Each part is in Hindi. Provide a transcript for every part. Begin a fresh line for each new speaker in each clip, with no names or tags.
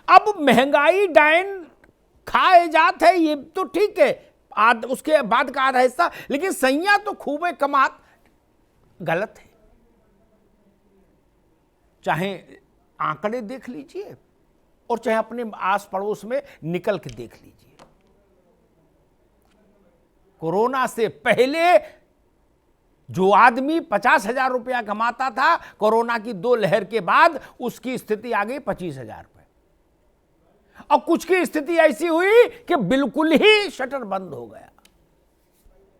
अब महंगाई डायन खाए जात है, ये तो ठीक है, उसके बाद का आधा हिस्सा, लेकिन सैया तो खूबे कमात, गलत है। चाहे आंकड़े देख लीजिए और चाहे अपने आस पड़ोस में निकल के देख लीजिए। कोरोना से पहले जो आदमी 50,000 रुपया कमाता था, कोरोना की 2 लहर के बाद उसकी स्थिति आ गई 25,000 रुपए। और कुछ की स्थिति ऐसी हुई कि बिल्कुल ही शटर बंद हो गया,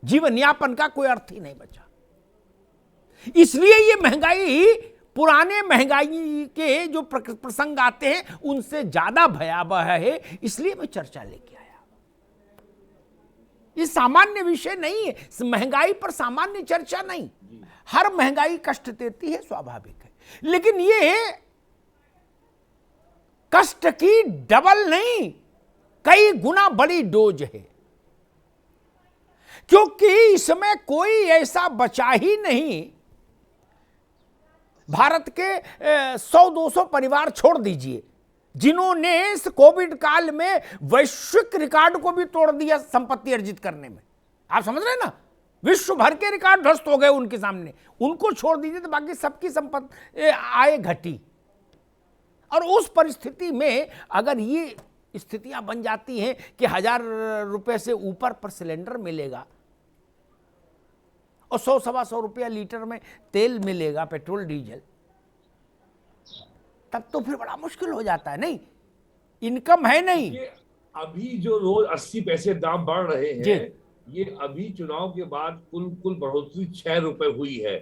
जीवन यापन का कोई अर्थ ही नहीं बचा। इसलिए ये महंगाई, पुराने महंगाई के जो प्रसंग आते हैं उनसे ज्यादा भयावह है, इसलिए मैं चर्चा लेके आया। ये सामान्य विषय नहीं है, महंगाई पर सामान्य चर्चा नहीं। हर महंगाई कष्ट देती है, स्वाभाविक है, लेकिन ये कष्ट की डबल नहीं, कई गुना बड़ी डोज है, क्योंकि इसमें कोई ऐसा बचा ही नहीं। भारत के 100-200 परिवार छोड़ दीजिए जिन्होंने इस कोविड काल में वैश्विक रिकॉर्ड को भी तोड़ दिया संपत्ति अर्जित करने में। आप समझ रहे हैं ना, विश्व भर के रिकॉर्ड ध्वस्त हो गए उनके सामने, उनको छोड़ दीजिए तो बाकी सबकी संपत्ति आय घटी। और उस परिस्थिति में अगर ये स्थितियां बन जाती हैं कि 1,000 रुपए से ऊपर पर सिलेंडर मिलेगा और 100-125 रुपया लीटर में तेल मिलेगा, पेट्रोल डीजल, तब तो फिर बड़ा मुश्किल हो जाता है। नहीं, इनकम है नहीं।
अभी जो रोज 80 पैसे दाम बढ़ रहे हैं, ये अभी चुनाव के बाद कुल बढ़ोतरी 6 रुपए हुई है।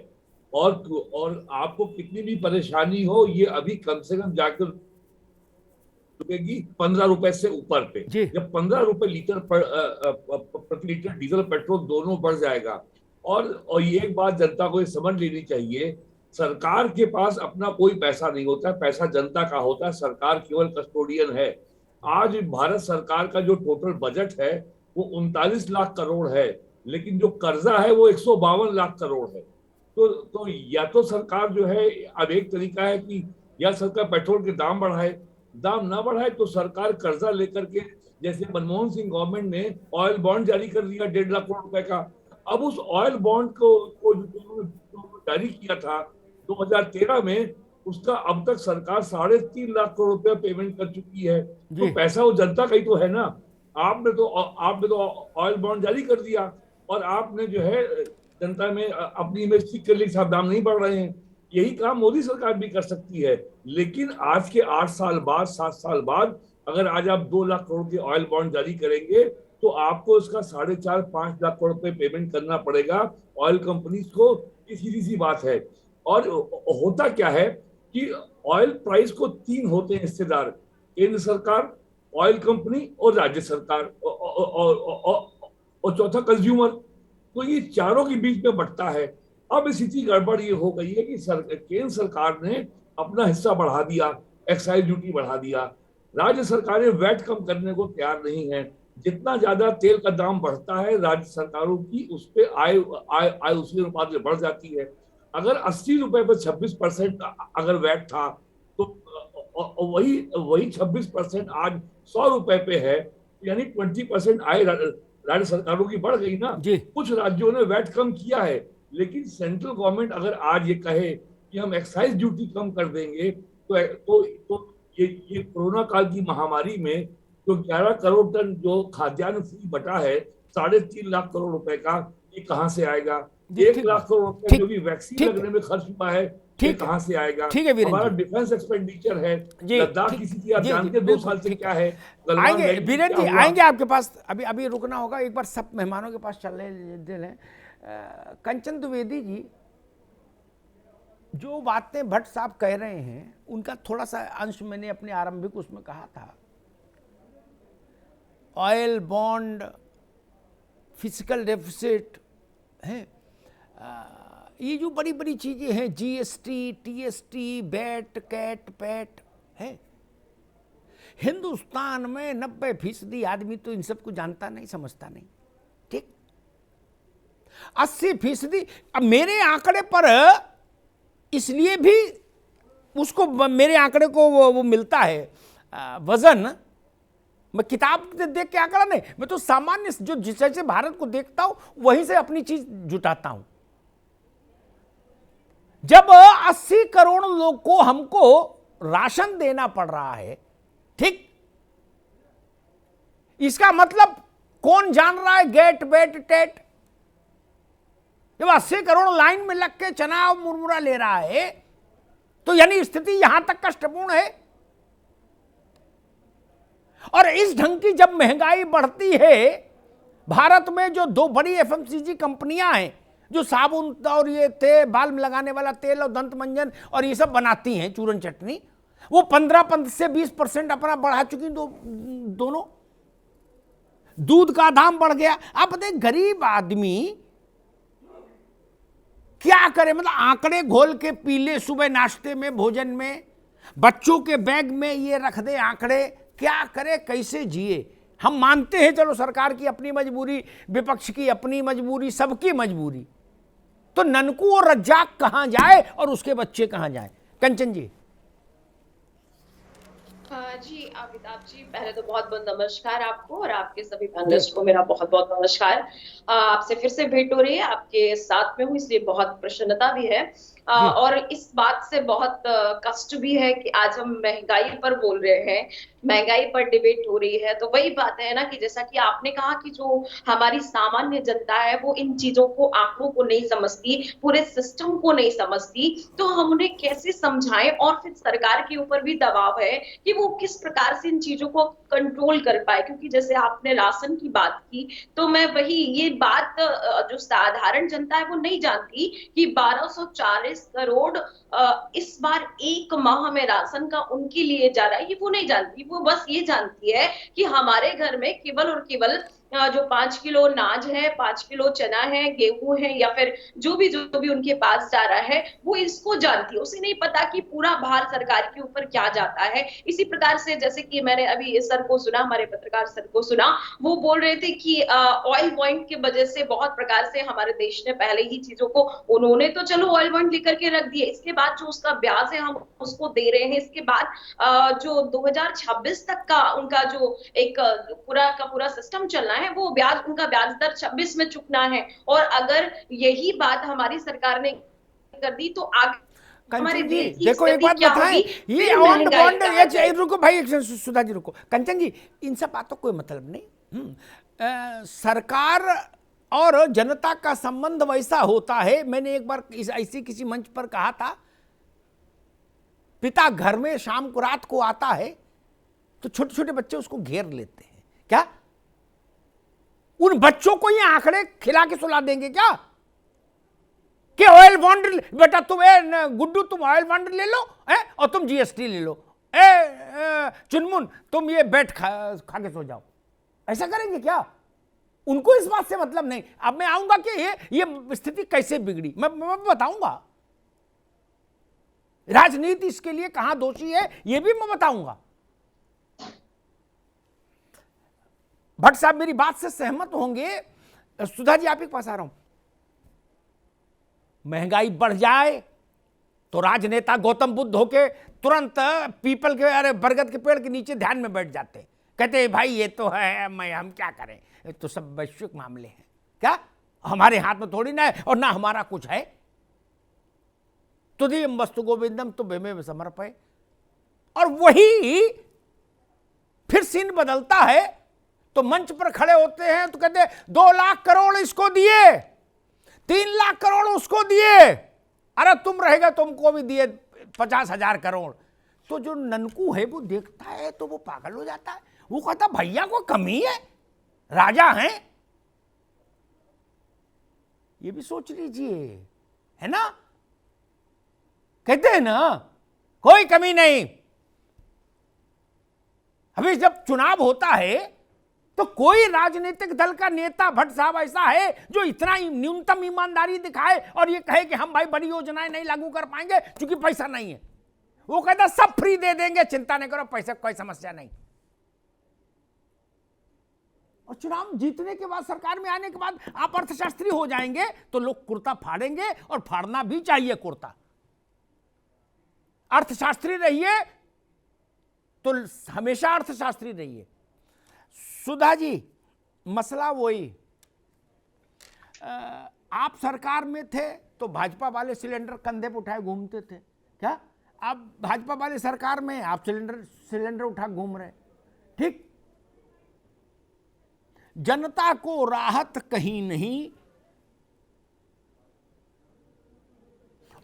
और आपको कितनी भी परेशानी हो, ये अभी कम से कम जाकर रुकेगी 15 रुपए से ऊपर पे। जब 15 रुपए लीटर प्रति लीटर डीजल पेट्रोल दोनों बढ़ जाएगा। और ये एक बात जनता को ये समझ लेनी चाहिए, सरकार के पास अपना कोई पैसा नहीं होता, पैसा जनता का होता है, सरकार केवल कस्टोडियन है। आज भारत सरकार का जो टोटल बजट है वो 39 लाख करोड़ है, लेकिन जो कर्जा है वो 152 लाख करोड़ है। तो या तो सरकार जो है, अब एक तरीका है कि या सरकार पेट्रोल के दाम बढ़ाए, दाम ना बढ़ाए तो सरकार कर्जा लेकर के, जैसे मनमोहन सिंह गवर्नमेंट ने ऑयल बॉन्ड जारी कर दिया 1.5 लाख करोड़ रुपए का। अब उस ऑयल बॉन्ड को जारी किया था 2013 में, उसका अब तक सरकार 3.5 लाख करोड़ रुपया पेमेंट कर चुकी है। तो पैसा वो जनता का ही तो है ना। आपने तो ऑयल बॉन्ड जारी कर दिया और आपने जो है जनता में अपनी इमेज ठीक कर ली, साहब दाम नहीं बढ़ रहे हैं। यही काम मोदी सरकार भी कर सकती है, लेकिन आज के 8 साल बाद 7 साल बाद अगर आज आप 2 लाख करोड़ के ऑयल बॉन्ड जारी करेंगे तो आपको इसका 4.5-5 लाख करोड़ रुपए पेमेंट करना पड़ेगा ऑयल कंपनीज को। सीधी सी बात है। और होता क्या है कि ऑयल प्राइस को 3 होते हैं हिस्सेदार, केंद्र सरकार, ऑयल कंपनी और राज्य सरकार, और चौथा कंज्यूमर। तो ये चारों के बीच में बंटता है। अब स्थिति गड़बड़ ये हो गई है कि केंद्र सरकार ने अपना हिस्सा बढ़ा दिया, एक्साइज ड्यूटी बढ़ा दिया, राज्य सरकारें वैट कम करने को तैयार नहीं है। जितना ज्यादा तेल का दाम बढ़ता है, राज्य सरकारों की उस पर आय उसी अनुपात में बढ़ जाती है। अगर 80 रुपए पर 26% अगर वैट था, तो वही 26% आज 100 रुपए पे है, यानी 20% आय राज्य सरकारों की बढ़ गई ना। कुछ राज्यों ने वैट कम किया है, लेकिन सेंट्रल गवर्नमेंट अगर आज ये कहे कि हम एक्साइज ड्यूटी कम कर देंगे, तो ये कोरोना काल की महामारी में जो 11 करोड़ टन जो खाद्यान्न फ्री बटा है 3.5 लाख करोड़ रुपए का, ये कहां से आएगा? 1 लाख करोड़ रुपए जो भी वैक्सीन लगने में खर्च हुआ है, ये कहां से आएगा? हमारा डिफेंस एक्सपेंडिचर है, लद्दाख की स्थिति आप जानते हैं 2 साल से क्या है।
आएंगे वीरेंद्र जी, आएंगे आपके पास, अभी रुकना होगा, एक बार सब मेहमानों के पास चलने दे लें। कंचन द्विवेदी जी, जो बातें भट्ट साहब कह रहे हैं उनका थोड़ा सा अंश मैंने अपने आरंभिक उसमें कहा था। ऑयल बॉन्ड, फिजिकल डेफिसिट है, ये जो बड़ी बड़ी चीजें हैं, जीएसटी, टीएसटी, बैट, कैट, पैट है, हिंदुस्तान में 90% आदमी तो इन सबको जानता नहीं, समझता नहीं। ठीक, 80%। अब मेरे आंकड़े पर इसलिए भी उसको, मेरे आंकड़े को वो मिलता है वजन, मैं किताब देख के आंकड़ा नहीं, मैं तो सामान्य जो जिस तरह से भारत को देखता हूं वहीं से अपनी चीज जुटाता हूं। जब 80 करोड़ लोग को हमको राशन देना पड़ रहा है, ठीक, इसका मतलब कौन जान रहा है गेट बेट टेट? जब 80 करोड़ लाइन में लग के चना और मुरमुरा ले रहा है तो यानी स्थिति यहां तक कष्टपूर्ण है। और इस ढंग की जब महंगाई बढ़ती है, भारत में जो दो बड़ी एफएमसीजी कंपनियां हैं जो साबुन और ये तेल, बाल में लगाने वाला तेल और दंत मंजन और ये सब बनाती हैं, चूरन चटनी, वो 15 से 20% अपना बढ़ा चुकी दोनों। दूध का दाम बढ़ गया। आप बताइए गरीब आदमी क्या करे? मतलब आंकड़े घोल के पी ले सुबह नाश्ते में, भोजन में, बच्चों के बैग में ये रख दे आंकड़े, क्या करे, कैसे जिए? हम मानते हैं चलो सरकार की अपनी मजबूरी, विपक्ष की अपनी मजबूरी, सबकी मजबूरी, तो ननकू और रज्जाक कहां जाए और उसके बच्चे कहां जाए? कंचन जी।
जी अमिताभ जी, पहले तो बहुत बहुत नमस्कार आपको और आपके सभी पैनलिस्ट को मेरा बहुत बहुत नमस्कार। आपसे फिर से भेंट हो रही है, आपके साथ में हूँ इसलिए बहुत प्रसन्नता भी है और इस बात से बहुत कष्ट भी है कि आज हम महंगाई पर बोल रहे हैं, महंगाई पर डिबेट हो रही है। तो वही बात है ना कि जैसा कि आपने कहा कि जो हमारी सामान्य जनता है वो इन चीजों को, आंकड़ों को नहीं समझती, पूरे सिस्टम को नहीं समझती, तो हम उन्हें कैसे समझाएं? और फिर सरकार के ऊपर भी दबाव है कि वो किस प्रकार से इन चीजों को कंट्रोल कर पाए। क्योंकि जैसे आपने राशन की बात की, तो मैं वही ये बात जो साधारण जनता है वो नहीं जानती कि 1240 करोड़ इस बार एक माह में राशन का उनके लिए जा रहा है, ये वो नहीं जानती। वो बस ये जानती है कि हमारे घर में केवल और केवल जो 5 किलो अनाज है, 5 किलो चना है, गेहूं है, या फिर जो भी उनके पास जा रहा है, वो इसको जानती है। उसे नहीं पता कि पूरा भार सरकार के ऊपर क्या जाता है। इसी प्रकार से जैसे कि मैंने अभी सर को सुना, हमारे पत्रकार सर को सुना, वो बोल रहे थे कि ऑयल बॉन्ड की वजह से बहुत प्रकार से हमारे देश ने पहले ही चीजों को, उन्होंने तो चलो ऑयल बॉन्ड लेकर के रख दिए, इसके बाद जो उसका ब्याज है हम उसको दे रहे हैं। इसके बाद जो 2026 तक का उनका जो एक पूरा का पूरा सिस्टम चलना है, वो ब्याज, उनका ब्याज दर 26 में चुकना है। और अगर यही बात हमारी सरकार ने कर दी तो आगे हमारे देश की
देखो एक बात बताएं, ये ऑन बॉन्ड, ये रुको भाई, सुधा जी रुको। कंचन जी, इन सब बातों कोई मतलब नहीं। सरकार और जनता का संबंध वैसा होता है, मैंने एक बार ऐसी किसी मंच पर कहा था, पिता घर में शाम को रात को आता है तो छोटे छोटे बच्चे उसको घेर लेते हैं। क्या उन बच्चों को ये आंकड़े खिला के सुला देंगे क्या कि ऑयल बॉन्ड, बेटा तुम गुड्डू तुम ऑयल बॉन्ड ले लो और तुम जीएसटी ले लो, चुनमुन तुम ये बेट खा के सो जाओ? ऐसा करेंगे क्या? उनको इस बात से मतलब नहीं। अब मैं आऊंगा कि ये स्थिति कैसे बिगड़ी, मैं बताऊंगा। राजनीति इसके लिए कहां दोषी है ये भी मैं बताऊंगा। भट्ट साहब मेरी बात से सहमत होंगे। सुधा जी आप ही के पास आ रहा हूं। महंगाई बढ़ जाए तो राजनेता गौतम बुद्ध होके तुरंत पीपल के, अरे बरगद के पेड़ के नीचे ध्यान में बैठ जाते, कहते भाई ये तो है, हम क्या करें, ये तो सब वैश्विक मामले हैं, क्या हमारे हाथ में थोड़ी ना है और ना हमारा कुछ है। तुदीयम वस्तु गोविंदम तुभ्यमेव समर्पय। और वही फिर सीन बदलता है तो मंच पर खड़े होते हैं तो कहते 2 लाख करोड़ इसको दिए, 3 लाख करोड़ उसको दिए, अरे तुम रहेगा तुमको भी दिए 50,000 करोड़। तो जो ननकू है वो देखता है तो वो पागल हो जाता है। वो कहता भैया को कमी है, राजा हैं, ये भी सोच लीजिए, है ना? कहते हैं ना कोई कमी नहीं। अभी जब चुनाव होता है तो कोई राजनीतिक दल का नेता, भट्ट साहब, ऐसा है जो इतना न्यूनतम ईमानदारी दिखाए और ये कहे कि हम भाई बड़ी योजनाएं नहीं लागू कर पाएंगे क्योंकि पैसा नहीं है? वो कहता सब फ्री दे देंगे, चिंता नहीं करो, पैसे कोई समस्या नहीं। और चुनाव जीतने के बाद, सरकार में आने के बाद आप अर्थशास्त्री हो जाएंगे तो लोग कुर्ता फाड़ेंगे, और फाड़ना भी चाहिए कुर्ता। अर्थशास्त्री रहिए तो हमेशा अर्थशास्त्री रहिए। सुधा जी, मसला वही, आप सरकार में थे तो भाजपा वाले सिलेंडर कंधे पर उठाए घूमते थे क्या? आप भाजपा वाले सरकार में आप सिलेंडर उठा घूम रहे, ठीक? जनता को राहत कहीं नहीं,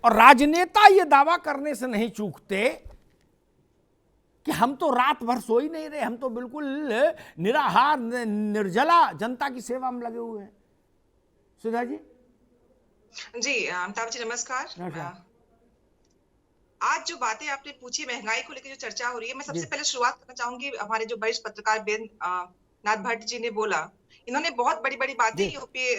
और राजनेता ये दावा करने से नहीं चूकते कि हम तो रात भर सो ही नहीं रहे, हम तो बिल्कुल निराहार निर्जला जनता की सेवा में लगे हुए हैं। सुधा जी।
जी अमिताभ जी नमस्कार। आज जो बातें आपने पूछी, महंगाई को लेकर जो चर्चा हो रही है, मैं सबसे पहले शुरुआत करना चाहूंगी हमारे जो वरिष्ठ पत्रकार बेन नाथ भट्ट जी ने बोला। इन्होंने बहुत बड़ी बड़ी बातें यूपी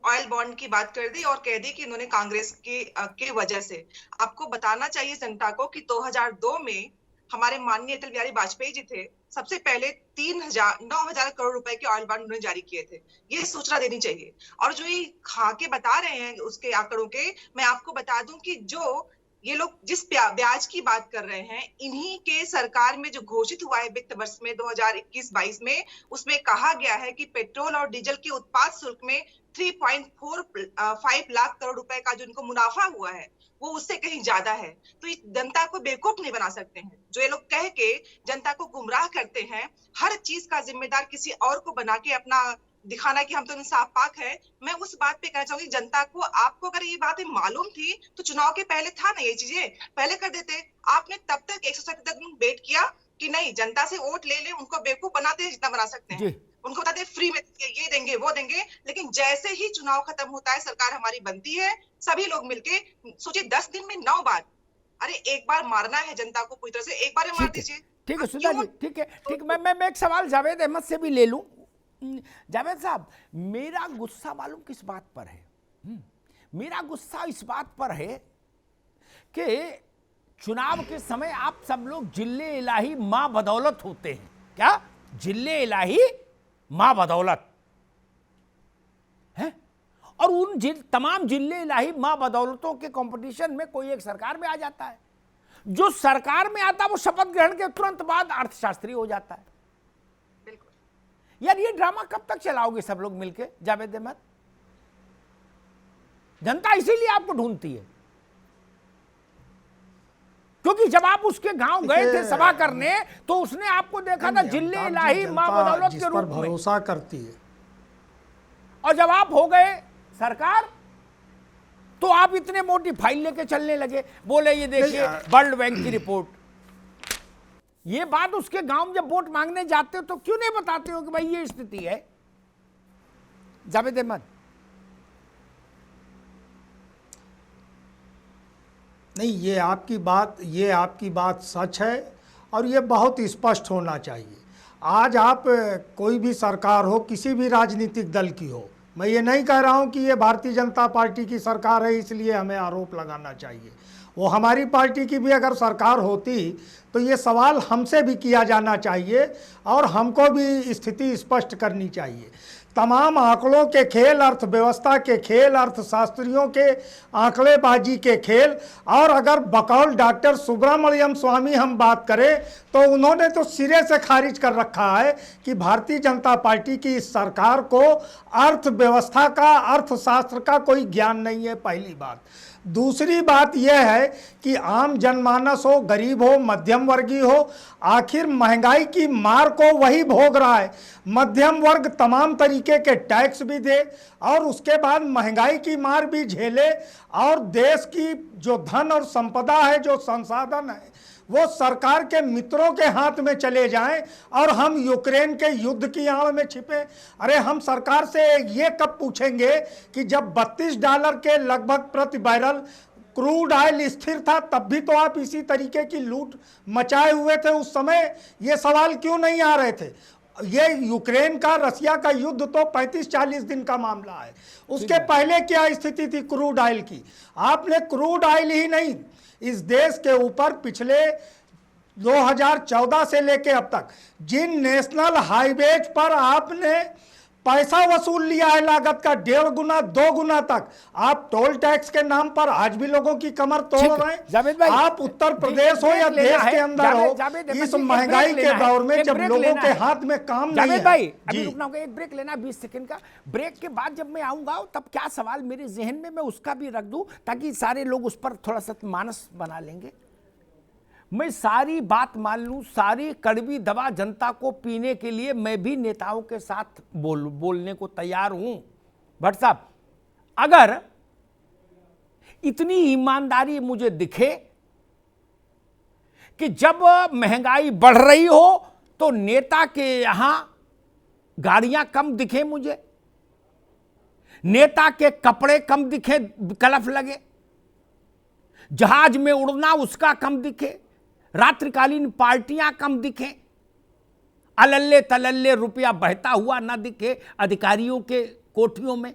ऑयल बॉन्ड की बात कर दी और कह दी कि इन्होंने कांग्रेस की वजह से। आपको बताना चाहिए जनता को कि 2002 में हमारे माननीय अटल बिहारी वाजपेयी जी थे, सबसे पहले 9,000 करोड़ रुपए के ऑयल बॉन्ड उन्होंने जारी किए थे। ये सूचना देनी चाहिए। और जो ये खा के बता रहे हैं उसके आंकड़ों के, मैं आपको बता दूं कि जो ये लोग जिस ब्याज की बात कर रहे हैं, इन्हीं के सरकार में जो घोषित हुआ है वित्त वर्ष में 2021-22 में, उसमें कहा गया है कि पेट्रोल और डीजल के उत्पाद शुल्क में 3.45 लाख करोड़ रुपए का जो इनको मुनाफा हुआ है वो उससे कहीं ज्यादा है। तो इस जनता को बेवकूफ नहीं बना सकते हैं। जो ये लोग कह के जनता को गुमराह करते हैं, हर चीज का जिम्मेदार किसी और को बना के अपना दिखाना कि हम तो इंसाफ पाक है। मैं उस बात पे कहना चाहूंगी जनता को, आपको अगर ये बातें मालूम थी तो चुनाव के पहले था ना, ये चीजें पहले कर देते। आपने तब तक 177 दिन वेट किया कि नहीं जनता से वोट ले ले, उनको बेवकूफ बनाते हैं जितना बना सकते हैं, उनको बताते फ्री में ये देंगे वो देंगे। लेकिन जैसे ही चुनाव खत्म होता है, सरकार हमारी बनती है, सभी लोग मिलके सोचिए 10 दिन में 9 बार, अरे एक बार मारना है जनता को पूरी तरह से, एक बार मार दीजिए।
ठीक है सुधा जी, ठीक है, ठीक। मैं एक सवाल जावेद अहमद से भी ले लूं। जावेद साहब, मेरा गुस्सा मालूम किस बात पर है? मेरा गुस्सा इस बात पर है कि चुनाव के समय आप सब लोग जिले इलाही मां बदौलत होते हैं। क्या जिले इलाही मां बदौलत है? और उन तमाम जिले इलाही मां बदौलतों के कंपटीशन में कोई एक सरकार में आ जाता है। जो सरकार में आता है वो शपथ ग्रहण के तुरंत बाद अर्थशास्त्री हो जाता है। यार ये ड्रामा कब तक चलाओगे सब लोग मिलके जावेद अहमद? जनता इसीलिए आपको ढूंढती है, क्योंकि जब आप उसके गांव गए थे सभा करने तो उसने आपको देखा था जिले इलाही मां बदौलत के रूप में
भरोसा करती है।
और जब आप हो गए सरकार तो आप इतने मोटी फाइल लेके चलने लगे, बोले ये देखिए वर्ल्ड बैंक की रिपोर्ट। ये बात उसके गांव में जब वोट मांगने जाते हो तो क्यों नहीं बताते हो कि भाई ये स्थिति है? जावेद अहमद।
नहीं, ये आपकी बात सच है और ये बहुत स्पष्ट होना चाहिए। आज आप कोई भी सरकार हो, किसी भी राजनीतिक दल की हो, मैं ये नहीं कह रहा हूं कि ये भारतीय जनता पार्टी की सरकार है इसलिए हमें आरोप लगाना चाहिए। वो हमारी पार्टी की भी अगर सरकार होती तो ये सवाल हमसे भी किया जाना चाहिए और हमको भी स्थिति स्पष्ट करनी चाहिए। तमाम आंकड़ों के खेल, अर्थव्यवस्था के खेल, अर्थशास्त्रियों के आंकड़ेबाजी के खेल, और अगर बकौल डॉक्टर सुब्रमण्यम स्वामी हम बात करें तो उन्होंने तो सिरे से खारिज कर रखा है कि भारतीय जनता पार्टी की इस सरकार को अर्थव्यवस्था का, अर्थशास्त्र का कोई ज्ञान नहीं है, पहली बात। दूसरी बात यह है कि आम जनमानस हो, गरीब हो, मध्यम वर्गीय हो, आखिर महंगाई की मार को वही भोग रहा है। मध्यम वर्ग तमाम तरीके के टैक्स भी दे और उसके बाद महंगाई की मार भी झेले, और देश की जो धन और संपदा है, जो संसाधन है, वो सरकार के मित्रों के हाथ में चले जाएं और हम यूक्रेन के युद्ध की आड़ में छिपे। अरे हम सरकार से ये कब पूछेंगे कि जब $32 के लगभग प्रति बैरल क्रूड ऑयल स्थिर था तब भी तो आप इसी तरीके की लूट मचाए हुए थे, उस समय ये सवाल क्यों नहीं आ रहे थे? ये यूक्रेन का, रसिया का युद्ध तो 35-40 दिन का मामला है। उसके पहले क्या स्थिति थी क्रूड ऑयल की? आपने क्रूड ऑयल ही नहीं, इस देश के ऊपर पिछले 2014 से लेके अब तक जिन नेशनल हाईवेज पर आपने पैसा वसूल लिया है लागत का 1.5 गुना 2 गुना तक। आप टोल टैक्स के नाम पर आज भी लोगों की कमर तोड़ रहे
जावेद
हैं।
भाई,
आप उत्तर प्रदेश हो या देश के अंदर हो, इस महंगाई के दौर में जब लोगों के हाथ में काम नहीं
जावेद
है।
भाई अभी रुकना होगा, एक ब्रेक लेना 20 सेकंड का। ब्रेक के बाद जब मैं आऊंगा तब क्या सवाल मेरे जहन में, मैं उसका भी रख दूं ताकि सारे लोग उस पर थोड़ा सा मानस बना लेंगे। मैं सारी बात मान लूं, सारी कड़वी दवा जनता को पीने के लिए मैं भी नेताओं के साथ बोलने को तैयार हूं। भट्ट साहब, अगर इतनी ईमानदारी मुझे दिखे कि जब महंगाई बढ़ रही हो तो नेता के यहां गाड़ियां कम दिखे, मुझे नेता के कपड़े कम दिखे, कलफ लगे, जहाज में उड़ना उसका कम दिखे, रात्रिकालीन पार्टियां कम दिखें, अलल्ले तलल्ले रुपया बहता हुआ ना दिखे अधिकारियों के कोठियों में,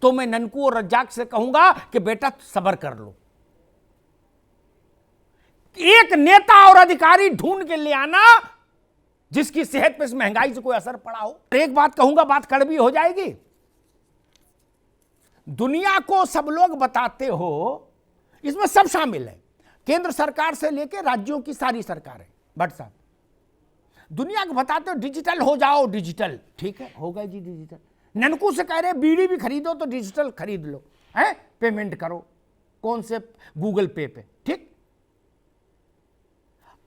तो मैं ननकू और रज्जाक से कहूंगा कि बेटा सब्र कर लो। एक नेता और अधिकारी ढूंढ के ले आना जिसकी सेहत पे इस महंगाई से कोई असर पड़ा हो। एक बात कहूंगा, बात कड़वी हो जाएगी। दुनिया को सब लोग बताते हो, इसमें सब शामिल है, केंद्र सरकार से लेकर राज्यों की सारी सरकारें। भट्ट साहब, दुनिया को बताते हो डिजिटल हो जाओ, डिजिटल ठीक है, हो गए जी डिजिटल। ननकू से कह रहे बीड़ी भी खरीदो तो डिजिटल खरीद लो, है पेमेंट करो, कौन से गूगल पे पे, ठीक।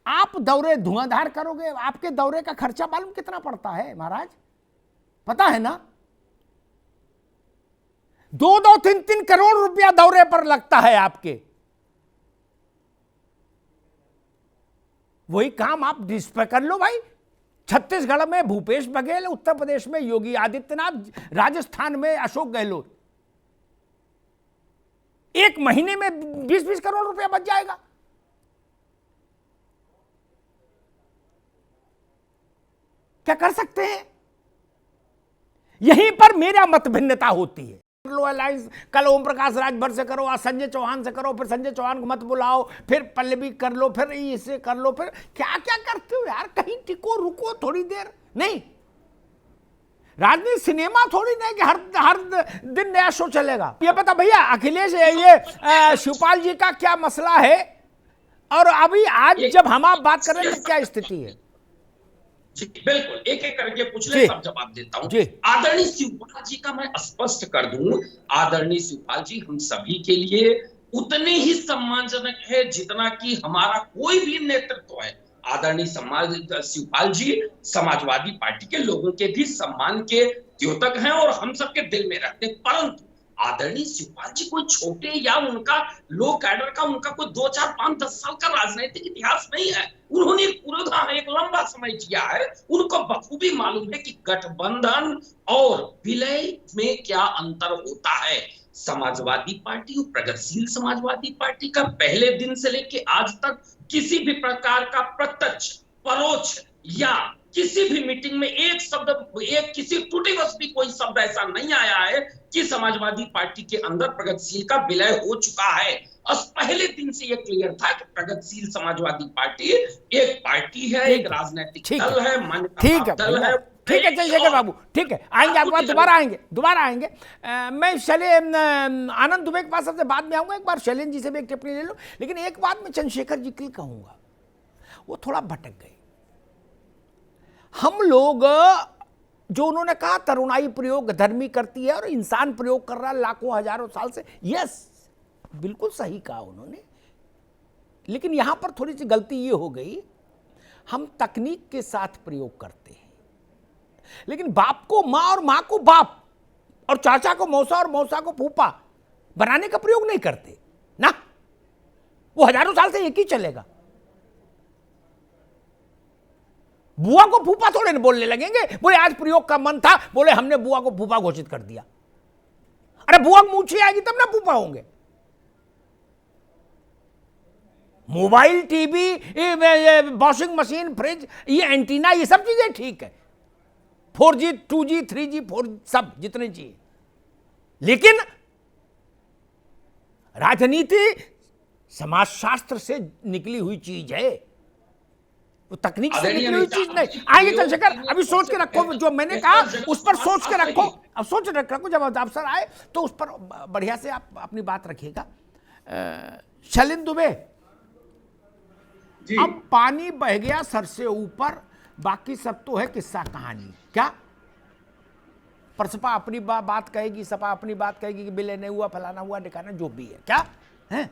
आप दौरे धुआंधार करोगे, आपके दौरे का खर्चा मालूम कितना पड़ता है महाराज, पता है ना? 2-2, 3-3 करोड़ रुपया दौरे पर लगता है आपके। वही काम आप डिस पे कर लो भाई। छत्तीसगढ़ में भूपेश बघेल, उत्तर प्रदेश में योगी आदित्यनाथ, राजस्थान में अशोक गहलोत, एक महीने में 20-20 करोड़ रुपया बच जाएगा। क्या कर सकते हैं? यहीं पर मेरा मत भिन्नता होती है। लो अलायंस कल ओम प्रकाश राजभर से करो, आज संजय चौहान से करो, फिर संजय चौहान को मत बुलाओ, फिर पल्लवी कर लो, फिर इसे कर लो, फिर क्या क्या करते हो यार? कहीं टिको, रुको थोड़ी देर। नहीं, राजनीति सिनेमा थोड़ी नहीं कि हर दिन नया शो चलेगा। ये पता भैया अखिलेश, ये शिवपाल जी का क्या मसला है, और अभी आज जब हम आप बात कर रहे हैं तो क्या स्थिति है?
जी बिल्कुल, एक एक करके पूछ ले, सब जवाब देता हूं। आदरणीय शिवपाल जी का मैं स्पष्ट कर दूं, आदरणीय शिवपाल जी हम सभी के लिए उतने ही सम्मानजनक है जितना कि हमारा कोई भी नेतृत्व है। आदरणीय शिवपाल जी समाजवादी पार्टी के लोगों के भी सम्मान के द्योतक हैं और हम सबके दिल में रखते हैं, परंतु आदरणीय शिवपाल जी कोई छोटे या उनका लो कैडर का उनका कोई 2, 4, 5, 10 साल का राजनीतिक इतिहास नहीं है। उन्होंने पूरा एक लंबा समय किया है, उनको बखूबी मालूम है कि गठबंधन और विलय में क्या अंतर होता है। समाजवादी पार्टी और प्रगतिशील समाजवादी पार्टी का पहले दिन से लेकर आज तक किसी भी प्रकार का प्रत्यक्ष, परोक्ष या किसी भी मीटिंग में एक शब्द, एक किसी त्रुटिवश भी कोई शब्द ऐसा नहीं आया है कि समाजवादी पार्टी के अंदर प्रगतिशील का विलय हो चुका है। पहले दिन से यह क्लियर था कि प्रगतिशील समाजवादी पार्टी एक पार्टी है, एक राजनीतिक दल है, मान्यता दल है।
ठीक है चंद्रशेखर बाबू, ठीक है, आएंगे आपके पास, दोबारा आएंगे। मैं आनंद दुबे के पास सबसे बाद में आऊंगा, एक बार शैलेंद्र जी से भी एक टिप्पणी ले लूं, लेकिन एक बात मैं चंद्रशेखर जी के लिए कहूंगा, वो थोड़ा भटक गए। हम लोग जो उन्होंने कहा तरुणाई प्रयोग धर्मी करती है और इंसान प्रयोग कर रहा है लाखों हजारों साल से, यस बिल्कुल सही कहा उन्होंने, लेकिन यहां पर थोड़ी सी गलती ये हो गई, हम तकनीक के साथ प्रयोग करते हैं, लेकिन बाप को मां और मां को बाप और चाचा को मौसा और मौसा को फूफा बनाने का प्रयोग नहीं करते ना। वो हजारों साल से एक ही चलेगा। बुआ को फूफा थोड़े न बोलने लगेंगे, बोले आज प्रयोग का मन था, बोले हमने बुआ को फूफा घोषित कर दिया। अरे बुआ मूछी आएगी तब ना फूफा होंगे। Mobile, TV, washing machine, fridge, ये एंटीना, ये सब चीजें ठीक है, 4G, 2G, 3G, 4G सब जितने चाहिए, लेकिन राजनीति समाजशास्त्र से निकली हुई चीज है। वो तकनीक से निकली हुई चीज नहीं। आएंगे चंद्रशेखर, अभी सोच के रखो जो मैंने कहा उस पर सोच के रखो, अब सोच रखो, जब अवसर आए तो उस पर बढ़िया से आप अपनी बात रखिएगा। शैलेंद्र दुबे, अब पानी बह गया सर से ऊपर, बाकी सब तो है किस्सा कहानी। क्या पर सपा अपनी बात कहेगी, सपा अपनी बात कहेगी कि बिल नहीं हुआ, फलाना हुआ, दिखाना, जो भी है, क्या है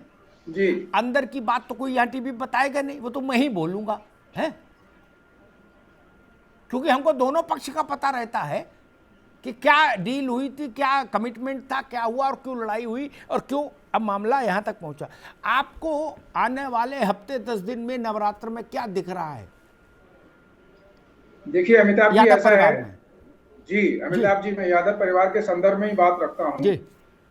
जी।
अंदर की बात तो कोई यहाँ टीवी बताएगा नहीं, वो तो मैं ही बोलूंगा, है, क्योंकि हमको दोनों पक्ष का पता रहता है कि क्या डील हुई थी, क्या कमिटमेंट था, क्या हुआ और क्यों लड़ाई हुई और क्यों अब मामला यहां तक पहुंचा। आपको आने वाले हफ्ते 10 दिन में नवरात्र में क्या दिख रहा है?
देखिए अमिताभ जी, ऐसा है जी, अमिताभ
जी,
जी, मैं यादव परिवार के संदर्भ में ही बात रखता हूँ।
जी,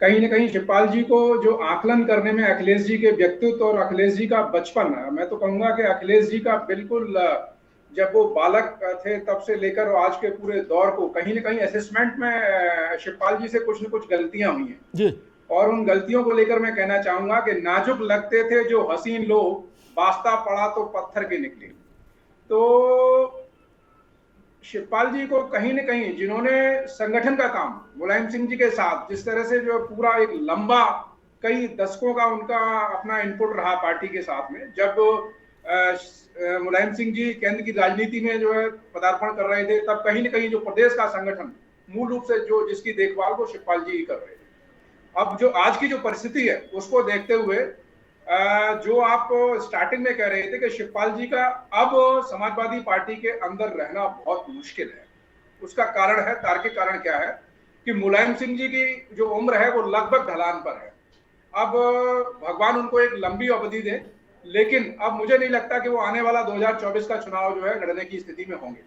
कहीं न कहीं शिवपाल जी को जो आकलन करने में अखिलेश जी के व्यक्तित्व और अखिलेश जी का बचपन, मैं तो कहूंगा कि अखिलेश जी का बिल्कुल जब वो बालक थे तब से लेकर आज के पूरे दौर को कहीं न कहीं असेसमेंट में शिवपाल जी से कुछ न कुछ गलतियां हुई हैं
जी,
और उन गलतियों को लेकर मैं कहना चाहूंगा कि नाजुक लगते थे जो हसीन लोग, वास्ता पड़ा तो पत्थर के निकले। तो शिवपाल जी को कहीं न कहीं जिन्होंने संगठन का काम मुलायम सिंह जी के साथ जिस तरह से जो पूरा एक लंबा कई दशकों का उनका अपना इनपुट रहा पार्टी के साथ में, जब मुलायम सिंह जी केंद्र की राजनीति में जो है पदार्पण कर रहे थे, तब कहीं न कहीं जो प्रदेश का संगठन मूल रूप से जो जिसकी देखभाल वो शिवपाल जी ही कर रहे थे। अब जो आज की जो परिस्थिति है उसको देखते हुए जो आप स्टार्टिंग में कह रहे थे कि शिवपाल जी का अब समाजवादी पार्टी के अंदर रहना बहुत मुश्किल है, उसका कारण है, तार्किक कारण क्या है कि मुलायम सिंह जी की जो उम्र है वो लगभग ढलान पर है। अब भगवान उनको एक लंबी अवधि दे, लेकिन अब मुझे नहीं लगता कि वो आने वाला 2024 का चुनाव जो है लड़ने की स्थिति में होंगे।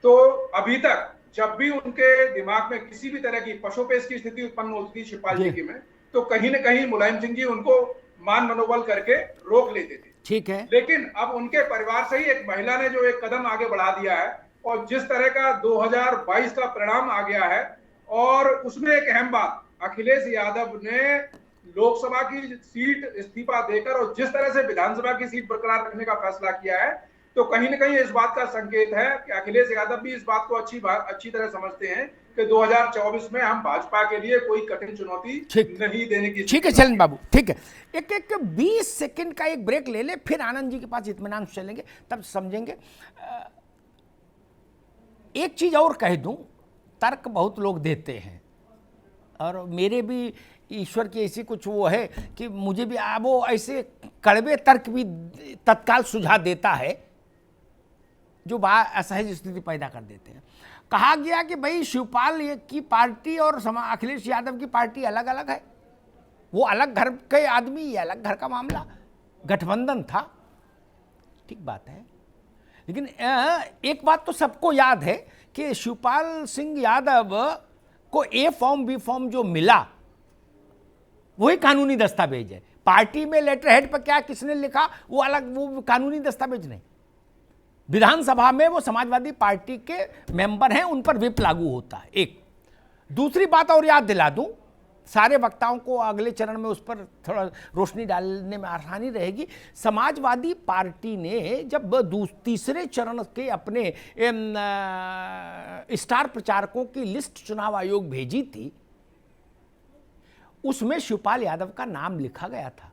तो अभी तक जब भी उनके दिमाग में किसी भी तरह की पशुपेश की स्थिति उत्पन्न होती थी शिवपाल जी की में, तो कहीं न कहीं मुलायम सिंह जी उनको मान मनोबल करके रोक लेते थे।
ठीक है,
लेकिन अब उनके परिवार से ही एक महिला ने जो एक कदम आगे बढ़ा दिया है और जिस तरह का 2022 का परिणाम आ गया है, और उसमें एक अहम बात, अखिलेश यादव ने लोकसभा की सीट इस्तीफा देकर और जिस तरह से विधानसभा की सीट बरकरार रखने का फैसला किया है, तो कहीं न कहीं इस बात का संकेत है कि अखिलेश यादव भी इस बात को अच्छी तरह समझते हैं कि 2024 में हम भाजपा के लिए कोई कठिन चुनौती नहीं देने की।
ठीक है शैलेंद्र बाबू, ठीक है, एक 20 सेकंड का एक ब्रेक ले ले, फिर आनंद जी के पास इत्मीनान से चलेंगे, तब समझेंगे। एक चीज और कह दूं, तर्क बहुत लोग देते हैं और मेरे भी ईश्वर की ऐसी कुछ वो है कि मुझे भी वो ऐसे कड़वे तर्क भी तत्काल सुझा देता है जो असहज स्थिति पैदा कर देते हैं। कहा गया कि भाई शिवपाल की पार्टी और अखिलेश यादव की पार्टी अलग अलग है, वो अलग घर के आदमी, ये अलग घर का मामला, गठबंधन था। ठीक बात है, लेकिन एक बात तो सबको याद है कि शिवपाल सिंह यादव को ए फॉर्म बी फॉर्म जो मिला वही कानूनी दस्तावेज है। पार्टी में लेटर हेड पर क्या किसने लिखा वो अलग, वो कानूनी दस्तावेज नहीं। विधानसभा में वो समाजवादी पार्टी के मेंबर हैं, उन पर व्हिप लागू होता है। एक दूसरी बात और याद दिला दूं, सारे वक्ताओं को अगले चरण में उस पर थोड़ा रोशनी डालने में आसानी रहेगी। समाजवादी पार्टी ने जब तीसरे चरण के अपने स्टार प्रचारकों की लिस्ट चुनाव आयोग भेजी थी, उसमें शिवपाल यादव का नाम लिखा गया था।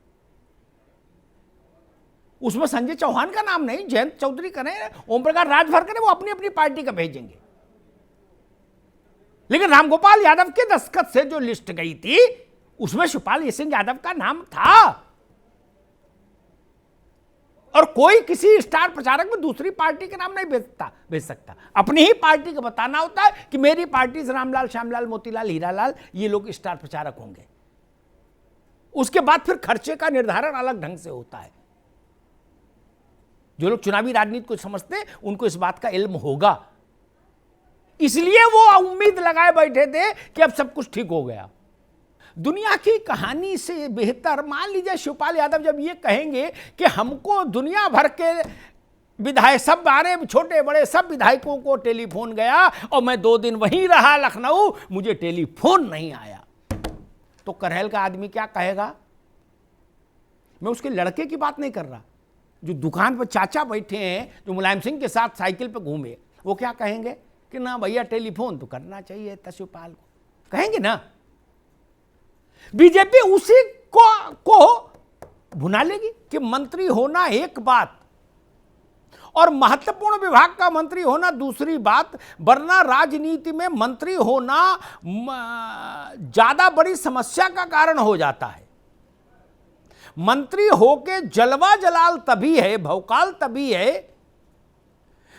उसमें संजय चौहान का नाम नहीं, जयंत चौधरी करें, ओम प्रकाश राजभर करें, वो अपनी अपनी पार्टी का भेजेंगे। लेकिन रामगोपाल यादव के दस्तखत से जो लिस्ट गई थी उसमें शिवपाल सिंह यादव का नाम था। और कोई किसी स्टार प्रचारक में दूसरी पार्टी के नाम नहीं भेज सकता, अपनी ही पार्टी का बताना होता है कि मेरी पार्टी से रामलाल, श्यामलाल, मोतीलाल, हीरालाल ये लोग स्टार प्रचारक होंगे। उसके बाद फिर खर्चे का निर्धारण अलग ढंग से होता है। जो लोग चुनावी राजनीति को समझते हैं उनको इस बात का इल्म होगा, इसलिए वो उम्मीद लगाए बैठे थे कि अब सब कुछ ठीक हो गया। दुनिया की कहानी से बेहतर, मान लीजिए शिवपाल यादव जब ये कहेंगे कि हमको दुनिया भर के विधायक, सब बारे छोटे बड़े सब विधायकों को टेलीफोन गया और मैं 2 दिन वहीं रहा लखनऊ, मुझे टेलीफोन नहीं आया, तो करहल का आदमी क्या कहेगा? मैं उसके लड़के की बात नहीं कर रहा, जो दुकान पर चाचा बैठे हैं, जो मुलायम सिंह के साथ साइकिल पे घूमे, वो क्या कहेंगे कि ना भैया टेलीफोन तो करना चाहिए शिवपाल को, कहेंगे ना। बीजेपी उसी को भुना लेगी कि मंत्री होना एक बात और महत्वपूर्ण विभाग का मंत्री होना दूसरी बात, वरना राजनीति में मंत्री होना ज्यादा बड़ी समस्या का कारण हो जाता है। मंत्री होके जलवा जलाल तभी है, भौकाल तभी है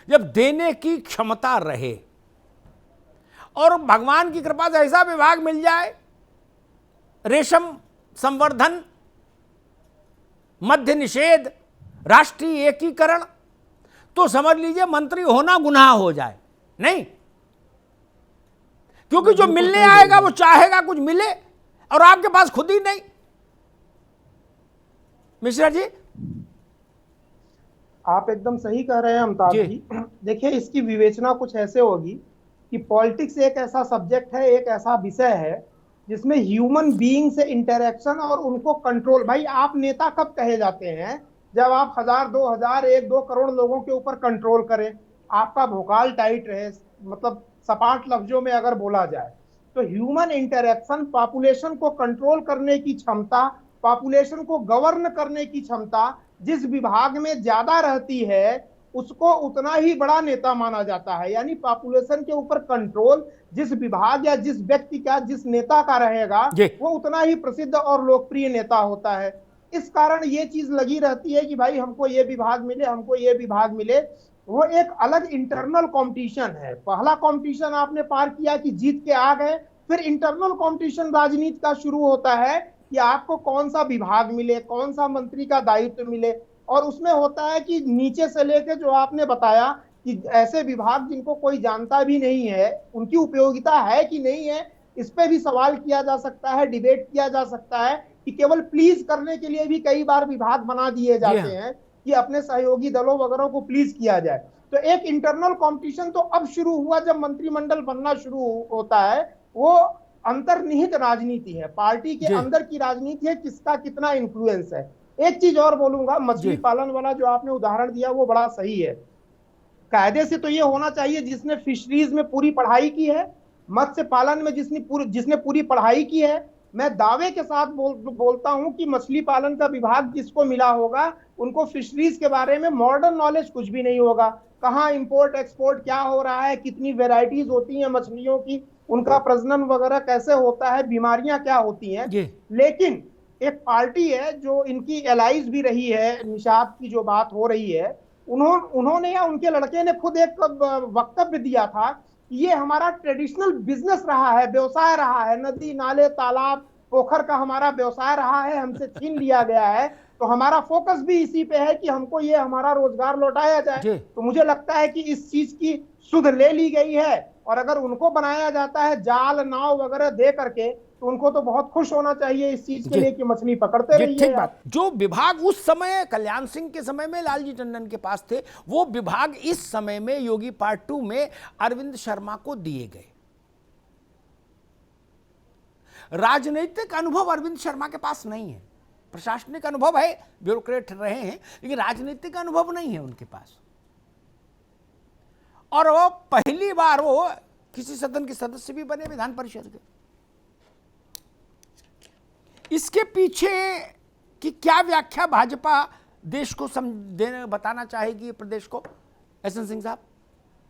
जब देने की क्षमता रहे और भगवान की कृपा से ऐसा विभाग मिल जाए, रेशम संवर्धन, मद्य निषेध, राष्ट्रीय एकीकरण, तो समझ लीजिए मंत्री होना गुनाह हो जाए। नहीं, क्योंकि जो मिलने आएगा वो चाहेगा कुछ मिले और आपके पास खुद ही नहीं। मिश्रा जी,
आप एकदम सही कह रहे हैं अमिताभ जी। देखिए, इसकी विवेचना कुछ ऐसे होगी कि पॉलिटिक्स एक ऐसा सब्जेक्ट है, एक ऐसा विषय है जिसमें ह्यूमन बीइंग से इंटरेक्शन और उनको कंट्रोल। भाई, आप नेता कब कहे जाते हैं? जब आप 1000, 2000, 1-2 करोड़ लोगों के ऊपर कंट्रोल करें, आपका भोकाल टाइट रहे, मतलब सपाट लफ्जों में अगर बोला जाए तो ह्यूमन इंटरेक्शन, पॉपुलेशन को कंट्रोल करने की क्षमता, पॉपुलेशन को गवर्न करने की क्षमता जिस विभाग में ज्यादा रहती है उसको उतना ही बड़ा नेता माना जाता है। यानी पॉपुलेशन के ऊपर कंट्रोल जिस विभाग या जिस व्यक्ति का, जिस नेता का रहेगा, वो उतना ही प्रसिद्ध और लोकप्रिय नेता होता है। इस कारण ये चीज लगी रहती है कि भाई हमको ये विभाग मिले, हमको ये विभाग मिले। वो एक अलग इंटरनल कंपटीशन है। पहला कंपटीशन आपने पार किया कि जीत के आ गए, फिर इंटरनल कंपटीशन राजनीति का शुरू होता है कि आपको कौन सा विभाग मिले, कौन सा मंत्री का दायित्व मिले। और उसमें होता है कि नीचे से लेके जो आपने बताया कि ऐसे विभाग जिनको कोई जानता भी नहीं है, उनकी उपयोगिता है कि नहीं है, इस पे भी सवाल किया जा सकता है, डिबेट किया जा सकता है कि केवल प्लीज करने के लिए भी कई बार विभाग बना दिए जाते हैं कि अपने सहयोगी दलों वगैरह को प्लीज किया जाए। तो एक इंटरनल कंपटीशन तो अब शुरू हुआ जब मंत्रिमंडल बनना शुरू होता है। वो अंतर्निहित राजनीति है, पार्टी के अंदर की राजनीति है, किसका कितना इन्फ्लुएंस है। एक चीज और बोलूंगा, मछली पालन वाला जो आपने उदाहरण दिया वो बड़ा सही है। कायदे से तो ये होना चाहिए जिसने फिशरीज में पूरी पढ़ाई की है, मत्स्य पालन में जिसने पूरी पढ़ाई की है। मैं दावे के साथ बोलता हूं कि मछली पालन का विभाग जिसको मिला होगा उनको फिशरीज के बारे में मॉडर्न नॉलेज कुछ भी नहीं होगा। कहाँ इंपोर्ट एक्सपोर्ट क्या हो रहा है, कितनी वेराइटीज होती हैं मछलियों की, उनका प्रजनन वगैरह कैसे होता है, बीमारियां क्या होती हैं। लेकिन एक पार्टी है जो इनकी एलाइज भी रही है, निषाद की जो बात हो रही है, उन्होंने या उनके लड़के ने खुद एक वक्तव्य दिया था कि ये हमारा ट्रेडिशनल बिजनेस रहा है, व्यवसाय रहा है, नदी नाले तालाब पोखर का हमारा व्यवसाय रहा है, हमसे छीन लिया गया है। तो हमारा फोकस भी इसी पे है कि हमको ये हमारा रोजगार लौटाया जाए। तो मुझे लगता है कि इस चीज की सुध ले ली गई है और अगर उनको बनाया जाता है जाल नाव वगैरह दे करके तो उनको तो बहुत खुश होना चाहिए इस चीज के लिए कि मछली पकड़ते रहिए।
जो विभाग उस समय कल्याण सिंह के समय में लालजी टंडन के पास थे, वो विभाग इस समय में योगी पार्ट 2 में अरविंद शर्मा को दिए गए। राजनीतिक अनुभव अरविंद शर्मा के पास नहीं है, प्रशासनिक अनुभव है, ब्यूरोक्रेट रहे हैं, लेकिन राजनीतिक अनुभव नहीं है उनके पास। और वो पहली बार वो किसी सदन के सदस्य भी बने, विधान परिषद के। इसके पीछे की क्या व्याख्या भाजपा देश को बताना चाहेगी, प्रदेश को, एसएन सिंह साहब?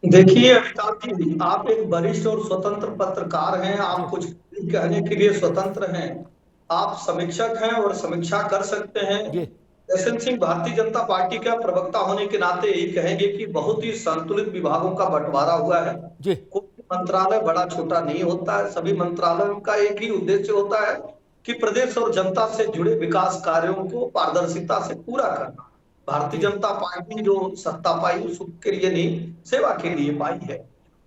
देखिए अमिताभ जी, आप एक वरिष्ठ और स्वतंत्र पत्रकार हैं, आप कुछ कहने के लिए स्वतंत्र हैं, आप समीक्षक हैं और समीक्षा कर सकते हैं। एसएन सिंह भारतीय जनता पार्टी का प्रवक्ता होने के नाते यही कहेंगे कि बहुत ही संतुलित विभागों का बंटवारा हुआ है। कोई मंत्रालय बड़ा छोटा नहीं होता है, सभी मंत्रालयों का एक ही उद्देश्य होता है कि प्रदेश और जनता से जुड़े विकास कार्यों को पारदर्शिता से पूरा करना। भारतीय जनता पार्टी जो सत्ता पाई उस के लिए नहीं, सेवा के लिए पाई है।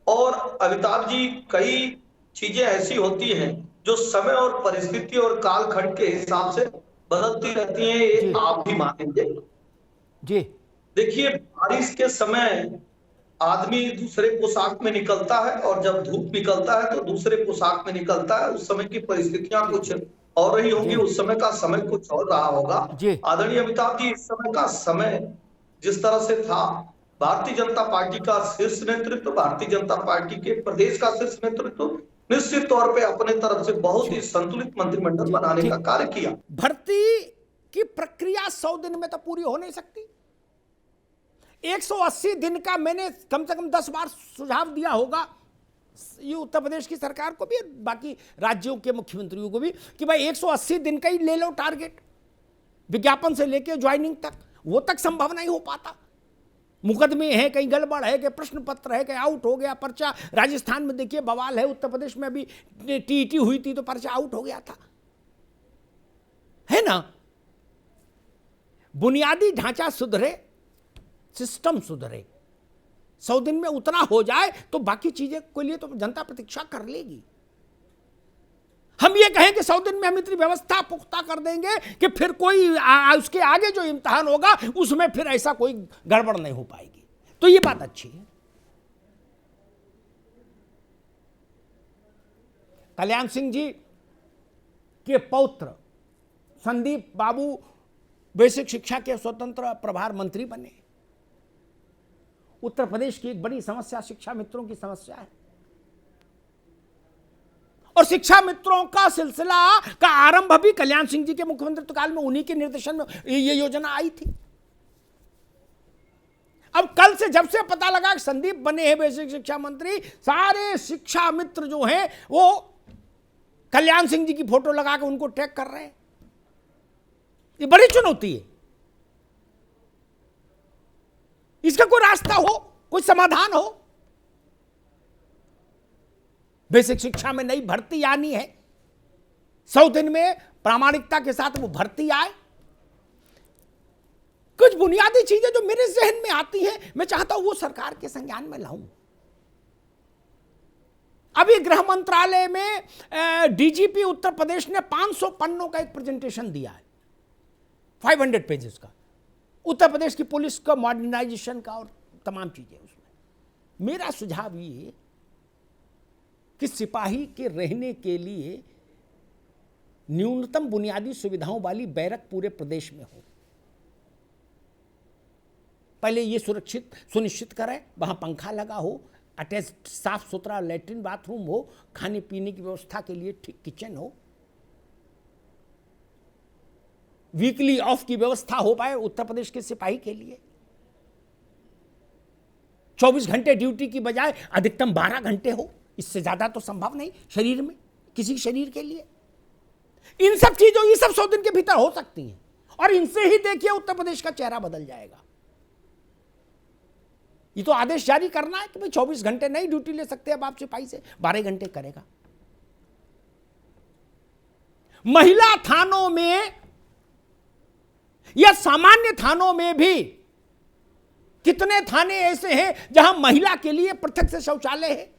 और अमिताभ जी, कई चीजें ऐसी होती हैं जो समय और परिस्थिति और कालखंड के हिसाब से बदलती रहती हैं, ये आप भी मानेंगे।
जी
देखिए, बारिश के समय आदमी दूसरे पोशाक में निकलता है और जब धूप निकलता है तो दूसरे पोशाक में निकलता है। उस समय की परिस्थितियां कुछ और रही होंगी, उस समय का समय कुछ और रहा होगा। आदरणीय अमिताभ जी, इस समय का समय जिस तरह से था, भारतीय जनता पार्टी का शीर्ष नेतृत्व, भारतीय जनता पार्टी के प्रदेश का शीर्ष नेतृत्व निश्चित तौर पे अपने तरफ से बहुत ही संतुलित मंत्रिमंडल बनाने का कार्य किया।
भर्ती की प्रक्रिया 100 दिन में तो पूरी हो नहीं सकती। 180 दिन का मैंने कम से कम 10 बार सुझाव दिया होगा, ये उत्तर प्रदेश की सरकार को भी, बाकी राज्यों के मुख्यमंत्रियों को भी, कि भाई 180 दिन का ही ले लो टारगेट, विज्ञापन से लेकर ज्वाइनिंग तक। वो तक संभव नहीं हो पाता। मुकदमे हैं, कहीं गड़बड़ है, कहीं प्रश्न पत्र है, कहीं आउट हो गया पर्चा। राजस्थान में देखिए बवाल है, उत्तर प्रदेश में अभी टीईटी हुई थी तो पर्चा आउट हो गया था, है ना। बुनियादी ढांचा सुधरे, सिस्टम सुधरे, 100 दिन में उतना हो जाए तो बाकी चीजें के लिए तो जनता प्रतीक्षा कर लेगी। हम ये कहें कि 100 दिन में हम इतनी व्यवस्था पुख्ता कर देंगे कि फिर कोई उसके आगे जो इम्तिहान होगा उसमें फिर ऐसा कोई गड़बड़ नहीं हो पाएगी, तो ये बात अच्छी है। कल्याण सिंह जी के पौत्र संदीप बाबू बेसिक शिक्षा के स्वतंत्र प्रभार मंत्री बने। उत्तर प्रदेश की एक बड़ी समस्या शिक्षा मित्रों की समस्या है, और शिक्षा मित्रों का सिलसिला का आरंभ भी कल्याण सिंह जी के मुख्यमंत्रित्व काल में, उन्हीं के निर्देशन में ये योजना आई थी। अब कल से जब से पता लगा कि संदीप बने हैं बेसिक शिक्षा मंत्री, सारे शिक्षा मित्र जो हैं वो कल्याण सिंह जी की फोटो लगा के उनको टैग कर रहे हैं। ये बड़ी चुनौती है। इसका कोई रास्ता हो, कोई समाधान हो। बेसिक शिक्षा में नई भर्ती आनी है, 100 दिन में प्रामाणिकता के साथ वो भर्ती आए। कुछ बुनियादी चीजें जो मेरे जहन में आती हैं, मैं चाहता हूं वो सरकार के संज्ञान में लाऊं। अभी गृह मंत्रालय में डीजीपी उत्तर प्रदेश ने 500 पन्नों का एक प्रेजेंटेशन दिया है, 500 पेजेस का, उत्तर प्रदेश की पुलिस का मॉडर्नाइजेशन का और तमाम चीजें उसमें। मेरा सुझाव ये कि सिपाही के रहने के लिए न्यूनतम बुनियादी सुविधाओं वाली बैरक पूरे प्रदेश में हो। पहले ये सुनिश्चित करें वहां पंखा लगा हो, अटैच साफ सुथरा लैट्रिन बाथरूम हो, खाने पीने की व्यवस्था के लिए ठीक किचन हो, वीकली ऑफ की व्यवस्था हो पाए उत्तर प्रदेश के सिपाही के लिए। 24 घंटे ड्यूटी की बजाय अधिकतम 12 घंटे हो, इससे ज्यादा तो संभव नहीं शरीर में, किसी शरीर के लिए। इन सब चीजों, ये सब 100 दिन के भीतर हो सकती हैं, और इनसे ही देखिए उत्तर प्रदेश का चेहरा बदल जाएगा। ये तो आदेश जारी करना है कि भाई 24 घंटे नहीं ड्यूटी ले सकते अब आप सिपाही से, 12 घंटे करेगा। महिला थानों में या सामान्य थानों में भी कितने थाने ऐसे हैं जहां महिला के लिए पृथक से शौचालय है।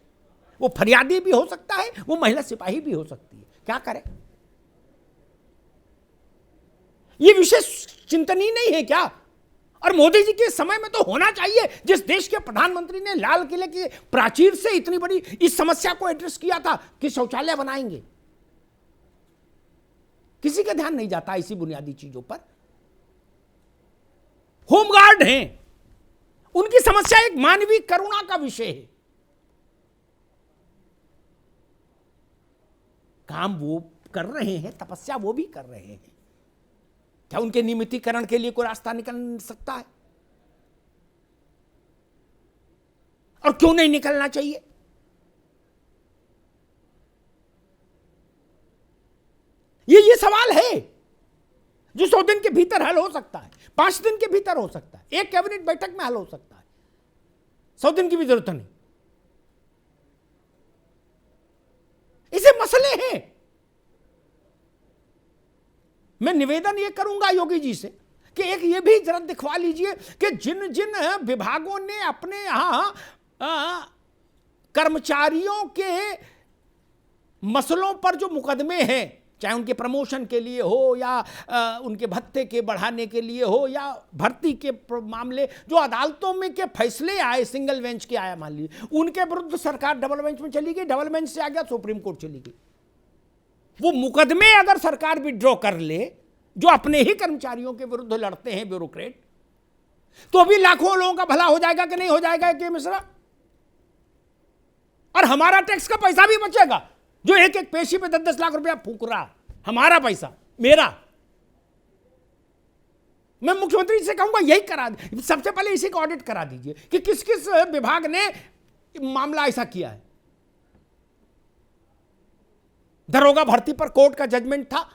वो फरियादी भी हो सकता है, वो महिला सिपाही भी हो सकती है। क्या करें? ये विशेष चिंतनीय नहीं है क्या? और मोदी जी के समय में तो होना चाहिए। जिस देश के प्रधानमंत्री ने लाल किले की प्राचीर से इतनी बड़ी इस समस्या को एड्रेस किया था कि शौचालय बनाएंगे, किसी का ध्यान नहीं जाता इसी बुनियादी चीजों पर। होमगार्ड हैं, उनकी समस्या एक मानवीय करुणा का विषय है। काम वो कर रहे हैं, तपस्या वो भी कर रहे हैं। क्या उनके नियमितीकरण के लिए कोई रास्ता निकल सकता है? और क्यों नहीं निकलना चाहिए? ये सवाल है जो 100 दिन के भीतर हल हो सकता है, 5 दिन के भीतर हो सकता है, एक कैबिनेट बैठक में हल हो सकता है। 100 दिन की भी जरूरत नहीं। इसे मसले हैं। मैं निवेदन ये करूंगा योगी जी से कि एक ये भी जरा दिखवा लीजिए कि जिन जिन विभागों ने अपने यहां कर्मचारियों के मसलों पर जो मुकदमे हैं, चाहे उनके प्रमोशन के लिए हो या उनके भत्ते के बढ़ाने के लिए हो या भर्ती के मामले, जो अदालतों में के फैसले आए, सिंगल बेंच के आया मान लीजिए, उनके विरुद्ध सरकार डबल बेंच में चली गई, डबल बेंच से आ गया सुप्रीम कोर्ट चली गई। वो मुकदमे अगर सरकार विड्रॉ कर ले जो अपने ही कर्मचारियों के विरुद्ध लड़ते हैं ब्यूरोक्रेट, तो भी लाखों लोगों का भला हो जाएगा कि नहीं हो जाएगा के मिश्रा? और हमारा टैक्स का पैसा भी बचेगा, जो एक एक पेशी पे 10-10 लाख रुपया फूक रहा, हमारा पैसा, मेरा। मैं मुख्यमंत्री से कहूंगा यही करा दे, सबसे पहले इसी का ऑडिट करा दीजिए कि किस किस विभाग ने मामला ऐसा किया है। दरोगा भर्ती पर कोर्ट का जजमेंट था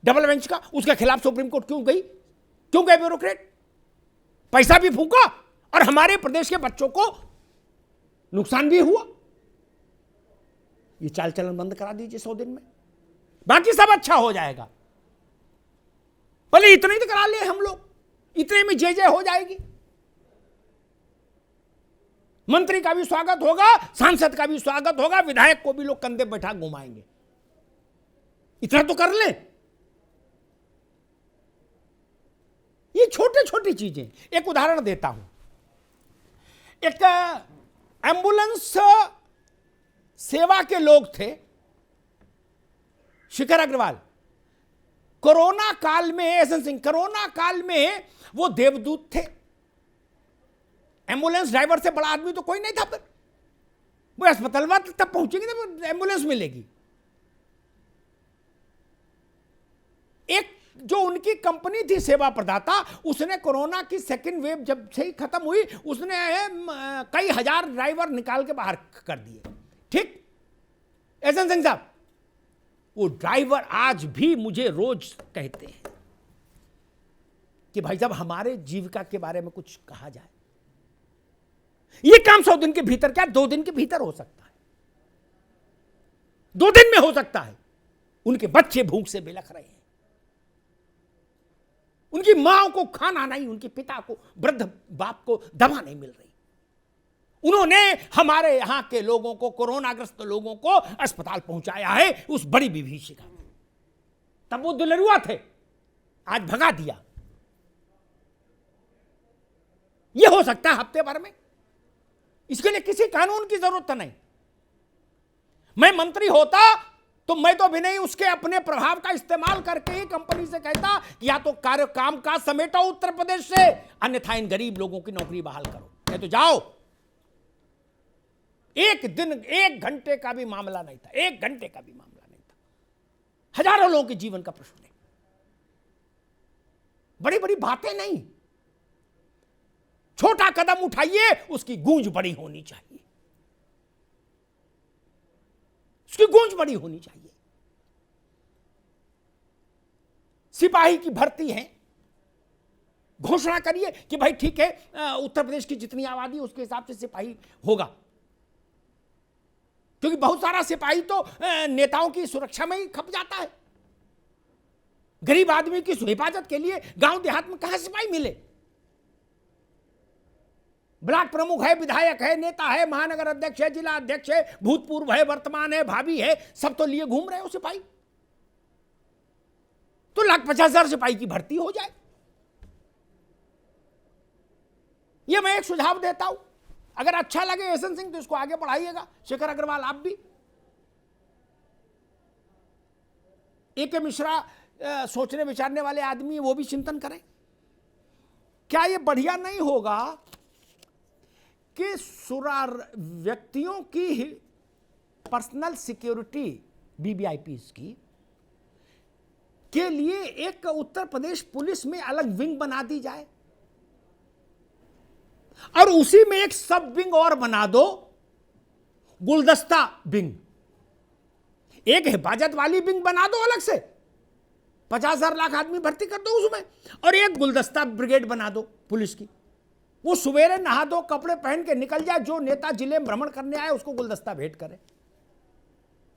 डबल बेंच का, उसके खिलाफ सुप्रीम कोर्ट क्यों गए ब्यूरोक्रेट? पैसा भी फूका और हमारे प्रदेश के बच्चों को नुकसान भी हुआ। ये चाल चलन बंद करा दीजिए 100 दिन में, बाकी सब अच्छा हो जाएगा। पहले इतने ही तो करा ले हम लोग, इतने में जय हो जाएगी। मंत्री का भी स्वागत होगा, सांसद का भी स्वागत होगा, विधायक को भी लोग कंधे बैठा घुमाएंगे। इतना तो कर ले। ये छोटी छोटी चीजें। एक उदाहरण देता हूं। एक एम्बुलेंस सेवा के लोग थे, शिखर अग्रवाल, कोरोना काल में, एसएन सिंह, कोरोना काल में वो देवदूत थे। एम्बुलेंस ड्राइवर से बड़ा आदमी तो कोई नहीं था, फिर वो अस्पताल तब पहुंचेंगे तो एम्बुलेंस मिलेगी। एक जो उनकी कंपनी थी सेवा प्रदाता, उसने कोरोना की सेकेंड वेव जब से ही खत्म हुई, उसने कई हजार ड्राइवर निकाल के बाहर कर दिए। ठीक, एसएन सिंह साहब, वो ड्राइवर आज भी मुझे रोज कहते हैं कि भाई साहब हमारे जीविका के बारे में कुछ कहा जाए। ये काम 100 दिन के भीतर, क्या 2 दिन के भीतर हो सकता है, 2 दिन में हो सकता है। उनके बच्चे भूख से बिलख रहे हैं, उनकी मां को खाना नहीं, उनके पिता को, वृद्ध बाप को दवा नहीं मिल रही। उन्होंने हमारे यहां के लोगों को, कोरोनाग्रस्त लोगों को अस्पताल पहुंचाया है उस बड़ी विभीषिका में। तब वो दुलरुआ थे, आज भगा दिया। ये हो सकता है हफ्ते भर में, इसके लिए किसी कानून की जरूरत नहीं। मैं मंत्री होता तो मैं तो भी नहीं, उसके अपने प्रभाव का इस्तेमाल करके ही कंपनी से कहता कि या तो कार्य काम काज समेटो उत्तर प्रदेश से, अन्यथा इन गरीब लोगों की नौकरी बहाल करो, नहीं तो जाओ। एक दिन, 1 घंटे का भी मामला नहीं था, 1 घंटे का भी मामला नहीं था। हजारों लोगों के जीवन का प्रश्न है। बड़ी बड़ी बातें नहीं, छोटा कदम उठाइए, उसकी गूंज बड़ी होनी चाहिए, उसकी गूंज बड़ी होनी चाहिए। सिपाही की भर्ती है, घोषणा करिए कि भाई ठीक है, उत्तर प्रदेश की जितनी आबादी है उसके हिसाब से सिपाही होगा, क्योंकि बहुत सारा सिपाही तो नेताओं की सुरक्षा में ही खप जाता है। गरीब आदमी की हिफाजत के लिए गांव देहात में कहां सिपाही मिले? ब्लॉक प्रमुख है, विधायक है, नेता है, महानगर अध्यक्ष है, जिला अध्यक्ष है, भूतपूर्व है, वर्तमान है, भाभी है, सब तो लिए घूम रहे हो सिपाही। तो 1,50,000 सिपाही की भर्ती हो जाए। ये मैं एक सुझाव देता हूं, अगर अच्छा लगे एसएन सिंह तो इसको आगे बढ़ाइएगा। शिखर अग्रवाल आप भी, ए.के. मिश्रा सोचने विचारने वाले आदमी, वो भी चिंतन करें। क्या ये बढ़िया नहीं होगा कि सुरार व्यक्तियों की पर्सनल सिक्योरिटी, वीवीआईपीज़ की के लिए एक उत्तर प्रदेश पुलिस में अलग विंग बना दी जाए और उसी में एक सब विंग और बना दो, गुलदस्ता विंग। एक हिफाजत वाली विंग बना दो अलग से, 50,000 लाख आदमी भर्ती कर दो उसमें, और एक गुलदस्ता ब्रिगेड बना दो पुलिस की। वो सवेरे नहा दो, कपड़े पहन के निकल जाए, जो नेता जिले में भ्रमण करने आए उसको गुलदस्ता भेंट करे।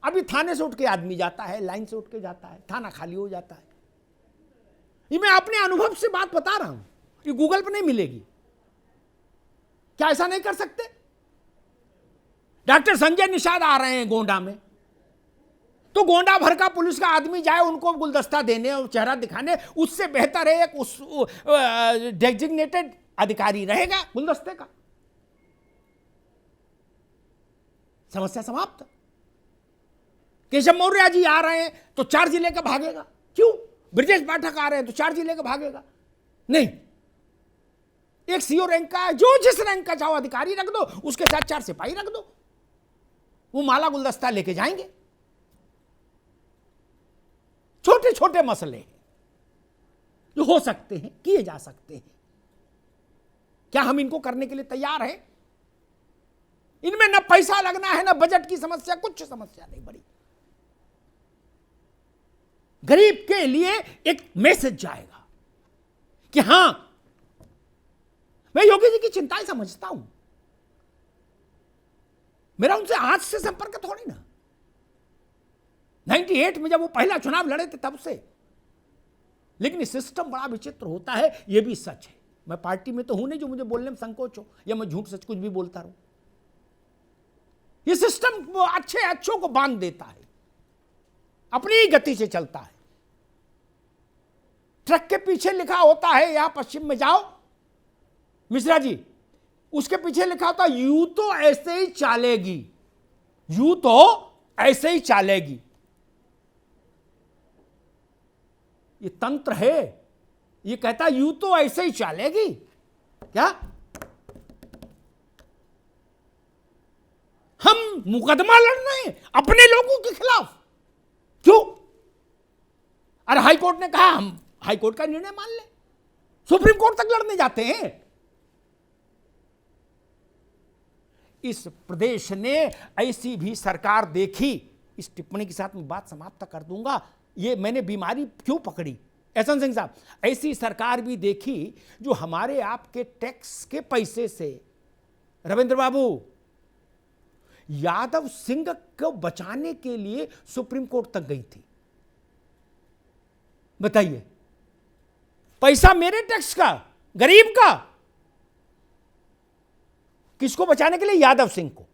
अभी थाने से उठ के आदमी जाता है, लाइन से उठ के जाता है, थाना खाली हो जाता है। ये मैं अपने अनुभव से बात बता रहा हूं, ये गूगल पर नहीं मिलेगी। क्या ऐसा नहीं कर सकते? डॉक्टर संजय निषाद आ रहे हैं गोंडा में, तो गोंडा भर का पुलिस का आदमी जाए उनको गुलदस्ता देने और चेहरा दिखाने, उससे बेहतर है एक उस डेजिग्नेटेड अधिकारी रहेगा गुलदस्ते का। समस्या समाप्त। केशव मौर्य जी आ रहे हैं तो 4 जिले का भागेगा, क्यों? ब्रजेश पाठक आ रहे हैं तो 4 जिले का भागेगा? नहीं, एक सीओ रैंक का, जो जिस रैंक का चाहो अधिकारी रख दो, उसके साथ 4 सिपाही रख दो, वो माला गुलदस्ता लेके जाएंगे। छोटे छोटे मसले हैं जो हो सकते हैं, किए जा सकते हैं। क्या हम इनको करने के लिए तैयार हैं? इनमें न पैसा लगना है, न बजट की समस्या, कुछ समस्या नहीं बड़ी। गरीब के लिए एक मैसेज जाएगा कि हां, मैं योगी जी की चिंताएं समझता हूं, मेरा उनसे आज से संपर्क थोड़ी ना, 98 में जब वो पहला चुनाव लड़े थे तब से। लेकिन सिस्टम बड़ा विचित्र होता है, यह भी सच है। मैं पार्टी में तो हूं नहीं जो मुझे बोलने में संकोच हो या मैं झूठ सच कुछ भी बोलता रहूं। यह सिस्टम अच्छे अच्छों को बांध देता है, अपनी ही गति से चलता है। ट्रक के पीछे लिखा होता है यहां पश्चिम में जाओ मिश्रा जी, उसके पीछे लिखा होता है यूं तो ऐसे ही चालेगी, यूं तो ऐसे ही चालेगी। ये तंत्र है, ये कहता है यूं तो ऐसे ही चालेगी। क्या हम मुकदमा लड़ रहे हैं अपने लोगों के खिलाफ? क्यों? अरे हाईकोर्ट ने कहा, हम हाईकोर्ट का निर्णय मान ले, सुप्रीम कोर्ट तक लड़ने जाते हैं। इस प्रदेश ने ऐसी भी सरकार देखी। इस टिप्पणी के साथ मैं बात समाप्त कर दूंगा। ये मैंने बीमारी क्यों पकड़ी, एहसान सिंह साहब, ऐसी सरकार भी देखी जो हमारे आपके टैक्स के पैसे से, रविंद्र बाबू, यादव सिंह को बचाने के लिए सुप्रीम कोर्ट तक गई थी। बताइए, पैसा मेरे टैक्स का, गरीब का, किसको बचाने के लिए? यादव सिंह को।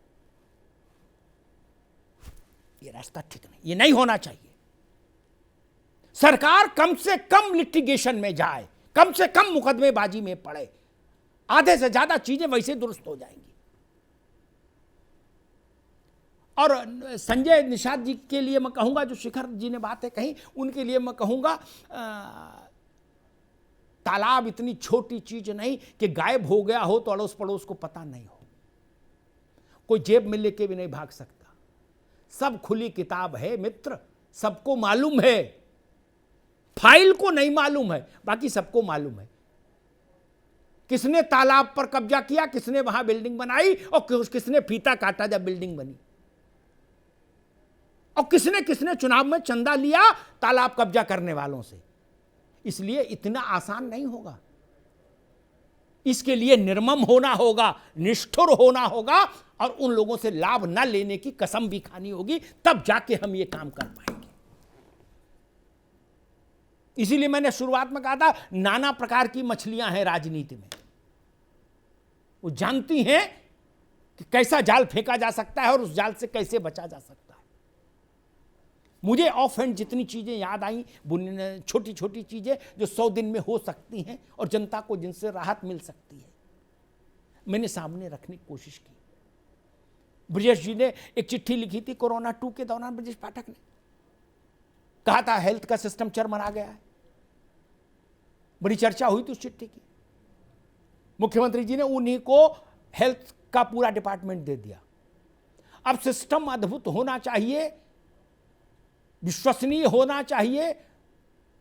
यह रास्ता ठीक नहीं, यह नहीं होना चाहिए। सरकार कम से कम लिटिगेशन में जाए, कम से कम मुकदमेबाजी में पड़े, आधे से ज्यादा चीजें वैसे दुरुस्त हो जाएंगी। और संजय निषाद जी के लिए मैं कहूंगा, जो शिखर जी ने बातें कही, उनके लिए मैं कहूंगा तालाब इतनी छोटी चीज नहीं कि गायब हो गया हो तो अड़ोस पड़ोस को पता नहीं हो। कोई जेब में लेके भी नहीं भाग सकता। सब खुली किताब है मित्र, सबको मालूम है। फाइल को नहीं मालूम है, बाकी सबको मालूम है किसने तालाब पर कब्जा किया, किसने वहां बिल्डिंग बनाई और किसने फीता काटा जब बिल्डिंग बनी, और किसने किसने चुनाव में चंदा लिया तालाब कब्जा करने वालों से। इसलिए इतना आसान नहीं होगा। इसके लिए निर्मम होना होगा, निष्ठुर होना होगा और उन लोगों से लाभ न लेने की कसम भी खानी होगी, तब जाके हम ये काम कर पाएंगे। इसीलिए मैंने शुरुआत में कहा था, नाना प्रकार की मछलियां हैं राजनीति में। वो जानती हैं कि कैसा जाल फेंका जा सकता है और उस जाल से कैसे बचा जा सकता है। मुझे ऑफ हैंड जितनी चीजें याद आई, छोटी छोटी चीजें जो 100 दिन में हो सकती हैं और जनता को जिनसे राहत मिल सकती है, मैंने सामने रखने की कोशिश की। ब्रजेश जी ने एक चिट्ठी लिखी थी कोरोना 2 के दौरान, ब्रजेश पाठक ने कहा था हेल्थ का सिस्टम चरमरा गया है। बड़ी चर्चा हुई थी उस चिट्ठी की। मुख्यमंत्री जी ने उन्हीं को हेल्थ का पूरा डिपार्टमेंट दे दिया। अब सिस्टम अद्भुत होना चाहिए, विश्वसनीय होना चाहिए,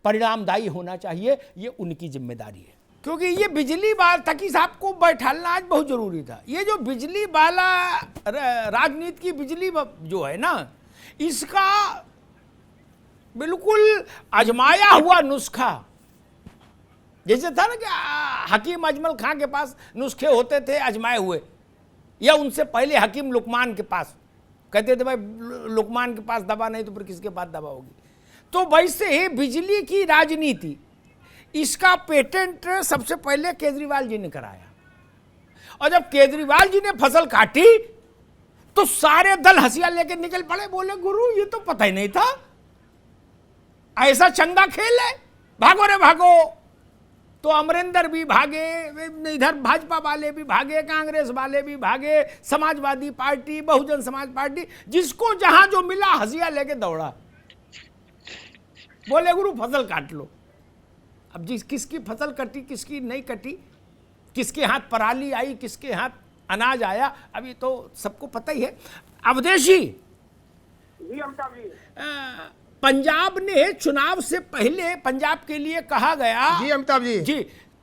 परिणामदायी होना चाहिए। ये उनकी जिम्मेदारी है। क्योंकि ये बिजली वाला तकी साहब को बैठालना आज बहुत जरूरी था। ये जो बिजली वाला राजनीति की बिजली जो है ना, इसका बिल्कुल आजमाया हुआ नुस्खा, जैसे था ना कि हकीम अजमल खां के पास नुस्खे होते थे आजमाए हुए, या उनसे पहले हकीम लुकमान के पास, कहते थे भाई लुकमान के पास दवा नहीं तो फिर किसके पास दवा होगी। तो वैसे ही बिजली की राजनीति, इसका पेटेंट सबसे पहले केजरीवाल जी ने कराया। और जब केजरीवाल जी ने फसल काटी तो सारे दल हंसिया लेके निकल पड़े, बोले गुरु ये तो पता ही नहीं था, ऐसा चंगा खेल है, भागो रे भागो। तो अमरिंदर भी भागे, इधर भाजपा वाले भी भागे, कांग्रेस वाले भी भागे, समाजवादी पार्टी, बहुजन समाज पार्टी, जिसको जहां जो मिला हंसिया लेके दौड़ा, बोले गुरु फसल काट लो। अब जिस किसकी फसल कटी किसकी नहीं कटी, किसके हाथ पराली आई किसके हाथ अनाज आया, अभी तो सबको पता ही है। अवधेशी
जी अमिताभ जी,
पंजाब ने चुनाव से पहले, पंजाब के लिए कहा गया,
जी अमिताभ जी,
जी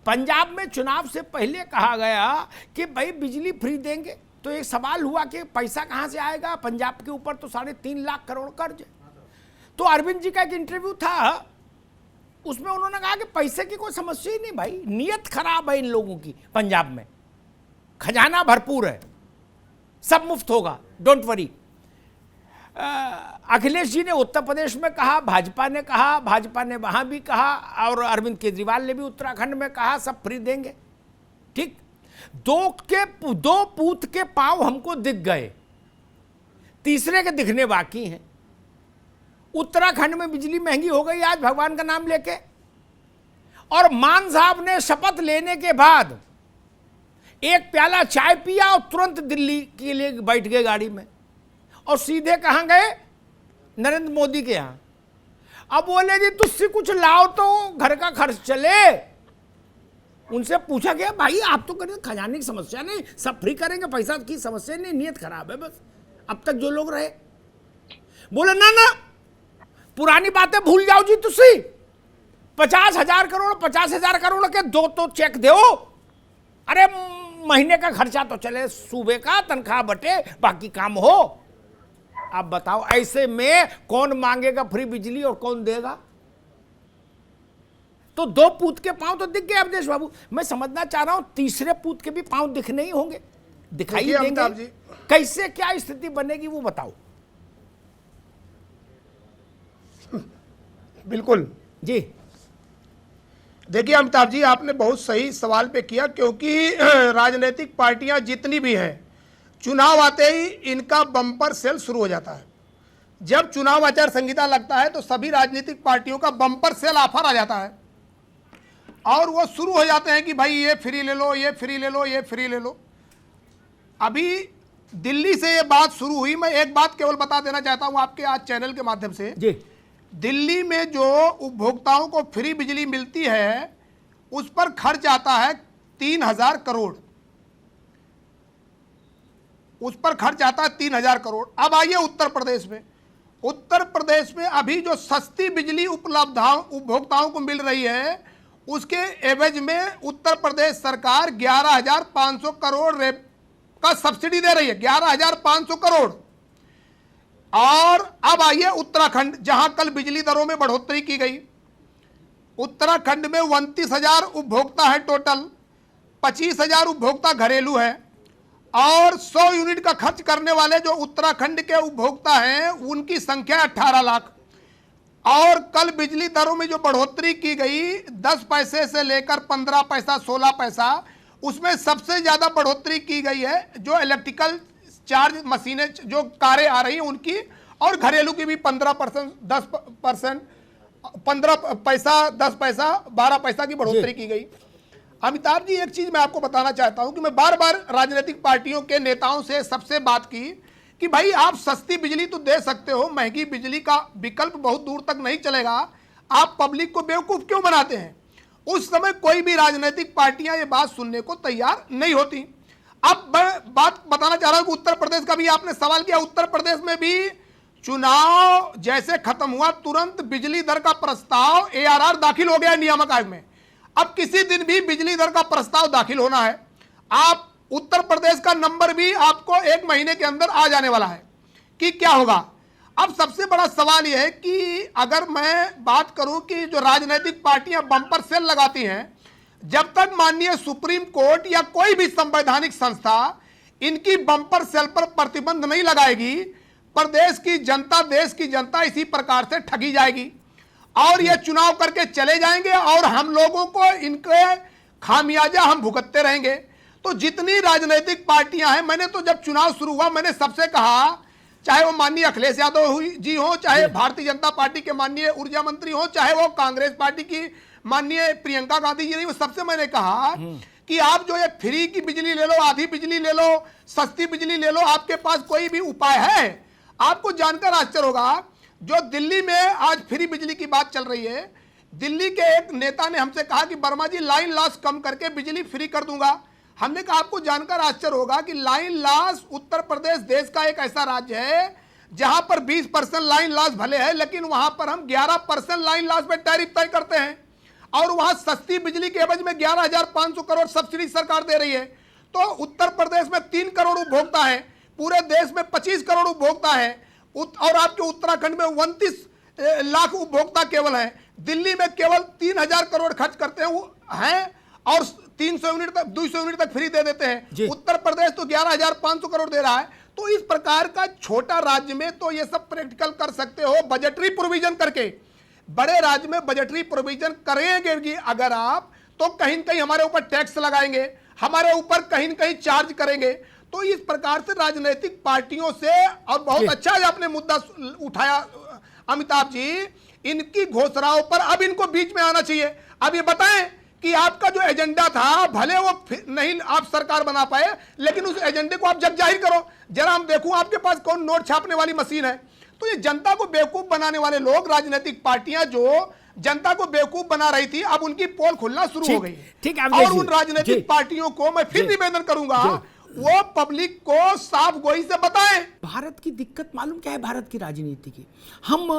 पंजाब में चुनाव से पहले कहा गया कि भाई बिजली फ्री देंगे, तो एक सवाल हुआ कि पैसा कहां से आएगा, पंजाब के ऊपर तो 3.5 लाख करोड़ कर्ज है। तो अरविंद जी का एक इंटरव्यू था, उसमें उन्होंने कहा कि पैसे की कोई समस्या ही नहीं भाई, नियत खराब है इन लोगों की, पंजाब में खजाना भरपूर है, सब मुफ्त होगा, डोंट वरी। अखिलेश जी ने उत्तर प्रदेश में कहा, भाजपा ने कहा, भाजपा ने वहां भी कहा, और अरविंद केजरीवाल ने भी उत्तराखंड में कहा सब फ्री देंगे। ठीक, दो पूत के पांव हमको दिख गए, तीसरे के दिखने बाकी हैं। उत्तराखंड में बिजली महंगी हो गई आज भगवान का नाम लेके, और मान साहब ने शपथ लेने के बाद एक प्याला चाय पिया और तुरंत दिल्ली के लिए बैठ गए गाड़ी में, और सीधे कहां गए, नरेंद्र मोदी के यहां। अब बोले जी तुझसे कुछ लाओ तो घर का खर्च चले। उनसे पूछा गया भाई आप तो करें, खजाने की समस्या नहीं, सब फ्री करेंगे, पैसा की समस्या नहीं, नियत खराब है बस, अब तक जो लोग रहे। बोले ना ना, पुरानी बातें भूल जाओ जी, तुसी 50,000 करोड़ 50,000 करोड़ के दो तो चेक दो, अरे महीने का खर्चा तो चले, सूबे का तनख्वाह बटे, बाकी काम हो। आप बताओ ऐसे में कौन मांगेगा फ्री बिजली और कौन देगा? तो दो पूत के पांव तो दिख गए अवधेश बाबू, मैं समझना चाह रहा हूं तीसरे पूत के भी पांव दिखने ही होंगे, दिखाई देंगे, कैसे क्या स्थिति बनेगी वो बताओ।
बिल्कुल
जी,
देखिए अमिताभ जी, आपने बहुत सही सवाल पे किया, क्योंकि राजनीतिक पार्टियां जितनी भी हैं, चुनाव आते ही इनका बम्पर सेल शुरू हो जाता है। जब चुनाव आचार संहिता लगता है तो सभी राजनीतिक पार्टियों का बम्पर सेल ऑफर आ जाता है, और वो शुरू हो जाते हैं कि भाई ये फ्री ले लो, ये फ्री ले लो, ये फ्री ले लो। अभी दिल्ली से ये बात शुरू हुई, मैं एक बात केवल बता देना चाहता हूं आपके आज चैनल के माध्यम से
जी।
दिल्ली में जो उपभोक्ताओं को फ्री बिजली मिलती है उस पर खर्च आता है 3,000 करोड़, उस पर खर्च आता है 3,000 करोड़। अब आइए उत्तर प्रदेश में, उत्तर प्रदेश में अभी जो सस्ती बिजली उपभोक्ताओं को मिल रही है उसके एवज में उत्तर प्रदेश सरकार 11,500 करोड़ का सब्सिडी दे रही है, 11,500 करोड़। और अब आइए उत्तराखंड, जहां कल बिजली दरों में बढ़ोतरी की गई। उत्तराखंड में 29,000 उपभोक्ता है टोटल, 25,000 उपभोक्ता घरेलू है, और 100 यूनिट का खर्च करने वाले जो उत्तराखंड के उपभोक्ता हैं उनकी संख्या 18 लाख। और कल बिजली दरों में जो बढ़ोतरी की गई 10 पैसे से लेकर 15 पैसा 16 पैसा, उसमें सबसे ज्यादा बढ़ोतरी की गई है जो इलेक्ट्रिकल चार्ज मशीनें जो कारें आ रही हैं उनकी, और घरेलू की भी 15%, 10%, 15 पैसा 10 पैसा 12 पैसा की बढ़ोतरी की गई। अमिताभ जी, एक चीज मैं आपको बताना चाहता हूं कि मैं बार बार राजनीतिक पार्टियों के नेताओं से सबसे बात की कि भाई आप सस्ती बिजली तो दे सकते हो, महंगी बिजली का विकल्प बहुत दूर तक नहीं चलेगा, आप पब्लिक को बेवकूफ क्यों बनाते हैं? उस समय कोई भी राजनीतिक पार्टियां ये बात सुनने को तैयार नहीं होती। अब मैं बात बताना चाह रहा हूं कि उत्तर प्रदेश का भी आपने सवाल किया, उत्तर प्रदेश में भी चुनाव जैसे खत्म हुआ तुरंत बिजली दर का प्रस्ताव ARR दाखिल हो गया नियामक आयोग में। अब किसी दिन भी बिजली दर का प्रस्ताव दाखिल होना है, आप उत्तर प्रदेश का नंबर भी आपको 1 महीने के अंदर आ जाने वाला है कि क्या होगा। अब सबसे बड़ा सवाल यह है कि अगर मैं बात करूं कि जो राजनीतिक पार्टियां बम्पर सेल लगाती हैं, जब तक माननीय सुप्रीम कोर्ट या कोई भी संवैधानिक संस्था इनकी बम्पर सेल पर प्रतिबंध नहीं लगाएगी, प्रदेश की जनता, देश की जनता इसी प्रकार से ठगी जाएगी और ये चुनाव करके चले जाएंगे और हम लोगों को इनके खामियाजा हम भुगतते रहेंगे।
तो जितनी राजनीतिक पार्टियां हैं, मैंने तो जब चुनाव शुरू हुआ मैंने सबसे कहा, चाहे वो माननीय अखिलेश यादव जी हो, चाहे भारतीय जनता पार्टी के माननीय ऊर्जा मंत्री हो, चाहे वो कांग्रेस पार्टी की माननीय प्रियंका गांधी जी रही, सबसे मैंने कहा कि आप जो ये फ्री की बिजली ले लो, आधी बिजली ले लो, सस्ती बिजली ले लो, आपके पास कोई भी उपाय है? आपको जानकर आश्चर्य होगा, जो दिल्ली में आज फ्री बिजली की बात चल रही है, दिल्ली के एक नेता ने हमसे कहा कि वर्मा जी लाइन लॉस कम करके बिजली फ्री कर दूंगा। हमने कहा आपको जानकर आश्चर्य होगा कि लाइन लॉस, उत्तर प्रदेश देश का एक ऐसा राज्य है जहां पर 20% लाइन लॉस भले है, लेकिन वहां पर हम 11% लाइन लॉस में टैरिफ तय करते हैं, और वहां सस्ती बिजली के एवज में 11,500 करोड़ सब्सिडी सरकार दे रही है। तो उत्तर प्रदेश में 3 करोड़ उपभोक्ता है, पूरे देश में 25 करोड़ उपभोक्ता है, और आपके उत्तराखंड में 29 लाख उपभोक्ता केवल है। दिल्ली में केवल 3,000 करोड़ खर्च करते हैं और 200 यूनिट तक फ्री दे देते हैं। उत्तर प्रदेश तो 11,500 करोड़ दे रहा है। तो इस प्रकार का छोटा राज्य में तो ये सब प्रैक्टिकल कर सकते हो बजटरी प्रोविजन करके। बड़े राज्य में बजटरी प्रोविजन करेंगे अगर आप, तो कहीं न कहीं हमारे ऊपर टैक्स लगाएंगे, हमारे ऊपर कहीं न कहीं चार्ज करेंगे। तो इस प्रकार से राजनीतिक पार्टियों से, और बहुत अच्छा आपने मुद्दा उठाया अमिताभ जी, इनकी घोषणाओं पर अब इनको बीच में आना चाहिए। अब ये बताएं कि आपका जो एजेंडा था, भले वो नहीं आप सरकार बना पाए, लेकिन उस एजेंडे को आप जग जाहिर करो। जरा हम देखूं आपके पास कौन नोट छापने वाली मशीन है। तो ये जनता को बेवकूफ बनाने वाले लोग, राजनीतिक पार्टियां जो जनता को बेवकूफ बना रही थी, अब उनकी पोल खुलना शुरू हो गई है।
ठीक है,
और उन राजनीतिक पार्टियों को मैं फिर निवेदन करूंगा, वो पब्लिक को साफ गोई से बताएं।
भारत की दिक्कत मालूम क्या है? भारत की राजनीति की, हम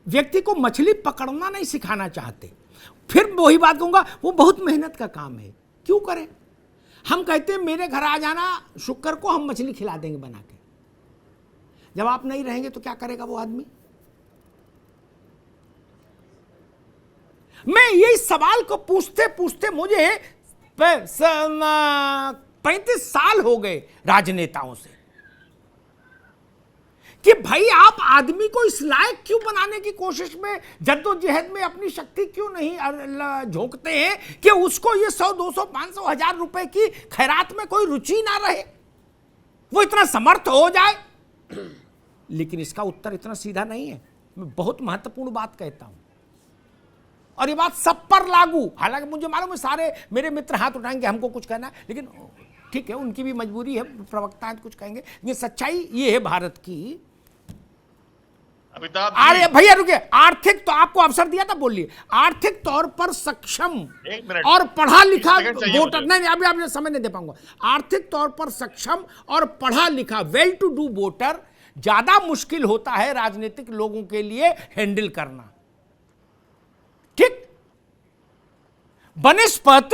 व्यक्ति को मछली पकड़ना नहीं सिखाना चाहते। फिर वही बात कहूंगा, वो बहुत मेहनत का काम है, क्यों करें? हम कहते हैं मेरे घर आ जाना शुक्र को, हम मछली खिला देंगे बना के। जब आप नहीं रहेंगे तो क्या करेगा वो आदमी? मैं यही सवाल को पूछते पूछते मुझे 35 साल हो गए राजनेताओं से कि भाई आप आदमी को इस लायक क्यों बनाने की कोशिश में, जद्दोजहद में अपनी शक्ति क्यों नहीं झोंकते हैं कि उसको ये 100, 200, 500, 1000 रुपए की खैरात में कोई रुचि ना रहे, वो इतना समर्थ हो जाए। लेकिन इसका उत्तर इतना सीधा नहीं है। मैं बहुत महत्वपूर्ण बात कहता हूं और ये बात सब पर लागू। हालांकि मुझे मालूम है सारे मेरे मित्र हाथ उठाएंगे, हमको कुछ कहना है, लेकिन ठीक है, उनकी भी मजबूरी है, प्रवक्ता है कुछ कहेंगे, लेकिन सच्चाई ये है भारत की। अरे भैया रुकिए, आर्थिक तो आपको अवसर दिया था, बोलिए। आर्थिक तौर पर सक्षम और पढ़ा लिखा वोटर, नहीं अभी आप समय नहीं दे पाऊंगा। आर्थिक तौर पर सक्षम और पढ़ा लिखा वेल टू डू वोटर ज्यादा मुश्किल होता है राजनीतिक लोगों के लिए हैंडल करना। ठीक, बनिस्पत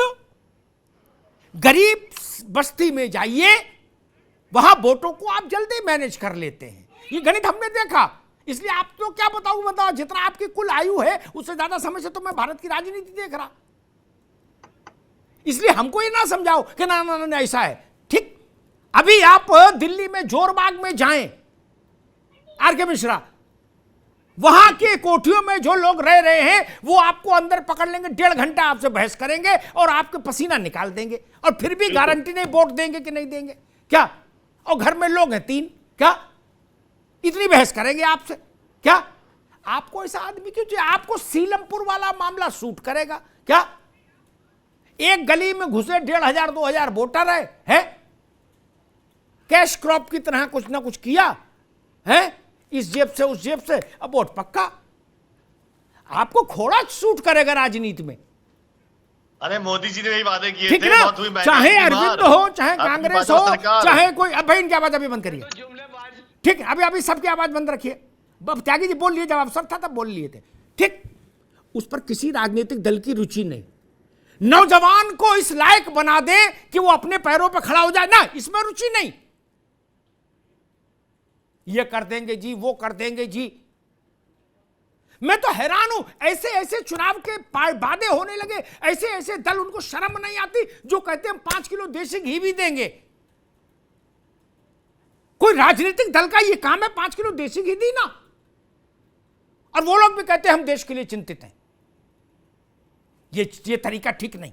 गरीब बस्ती में जाइए, वहां वोटों को आप जल्दी मैनेज कर लेते हैं। ये गणित हमने देखा, इसलिए आप तो क्या बताओ, जितना आपकी कुल आयु है उससे ज्यादा समय से तो मैं भारत की राजनीति देख रहा। इसलिए हमको ये ना समझाओ कि ना ना ना ऐसा है। ठीक, अभी आप दिल्ली में जोरबाग में जाएं, आर.के. मिश्रा, वहां के कोठियों में जो लोग रह रहे हैं वो आपको अंदर पकड़ लेंगे, 1.5 घंटा आपसे बहस करेंगे और आपके पसीना निकाल देंगे, और फिर भी गारंटी नहीं वोट देंगे कि नहीं देंगे। क्या? और घर में लोग हैं 3, क्या इतनी बहस करेंगे आपसे? क्या आपको ऐसा आदमी क्यों चाहिए? आपको सीलमपुर वाला मामला सूट करेगा क्या? एक गली में घुसे 1,500 2,000 वोटर है? कैश क्रॉप की तरह कुछ ना कुछ किया है, इस जेब से उस जेब से, अब वोट पक्का। आपको खोड़ा सूट करेगा राजनीति में।
अरे मोदी जी ने वही वादे किए
थे, चाहे अरविंद हो, चाहे कांग्रेस हो, चाहे कोई। अब भाई इनकी आवाज अभी बंद करिए, ठीक है? अभी सबकी आवाज बंद रखिए। त्यागी जी बोल लिए, जब अवसर था तब बोल लिए थे। ठीक, उस पर किसी राजनीतिक दल की रुचि नहीं। नौजवान को इस लायक बना दे कि वो अपने पैरों पर खड़ा हो जाए, ना, इसमें रुचि नहीं। ये कर देंगे जी, वो कर देंगे जी। मैं तो हैरान हूं, ऐसे ऐसे चुनाव के वादे होने लगे, ऐसे ऐसे दल, उनको शर्म नहीं आती जो कहते हैं 5 किलो देसी घी भी देंगे। कोई राजनीतिक दल का ये काम है 5 किलो देसी घी दी ना, और वो लोग भी कहते हैं हम देश के लिए चिंतित हैं। ये तरीका ठीक नहीं।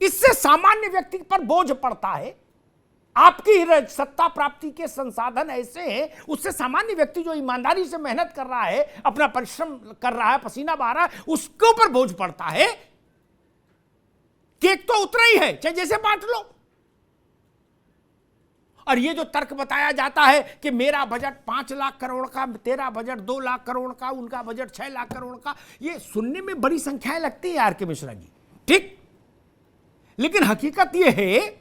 इससे सामान्य व्यक्ति पर बोझ पड़ता है। आपकी सत्ता प्राप्ति के संसाधन ऐसे हैं, उससे सामान्य व्यक्ति जो ईमानदारी से मेहनत कर रहा है, अपना परिश्रम कर रहा है, पसीना बहा रहा है, उसके ऊपर बोझ पड़ता है। केक तो उतना ही है, चाहे जैसे बांट लो। और ये जो तर्क बताया जाता है कि मेरा बजट 5 लाख करोड़ का, तेरा बजट 2 लाख करोड़ का, उनका बजट 6 लाख करोड़ का, ये सुनने में बड़ी संख्याएं लगती है आर के मिश्रा जी, ठीक। लेकिन हकीकत ये है,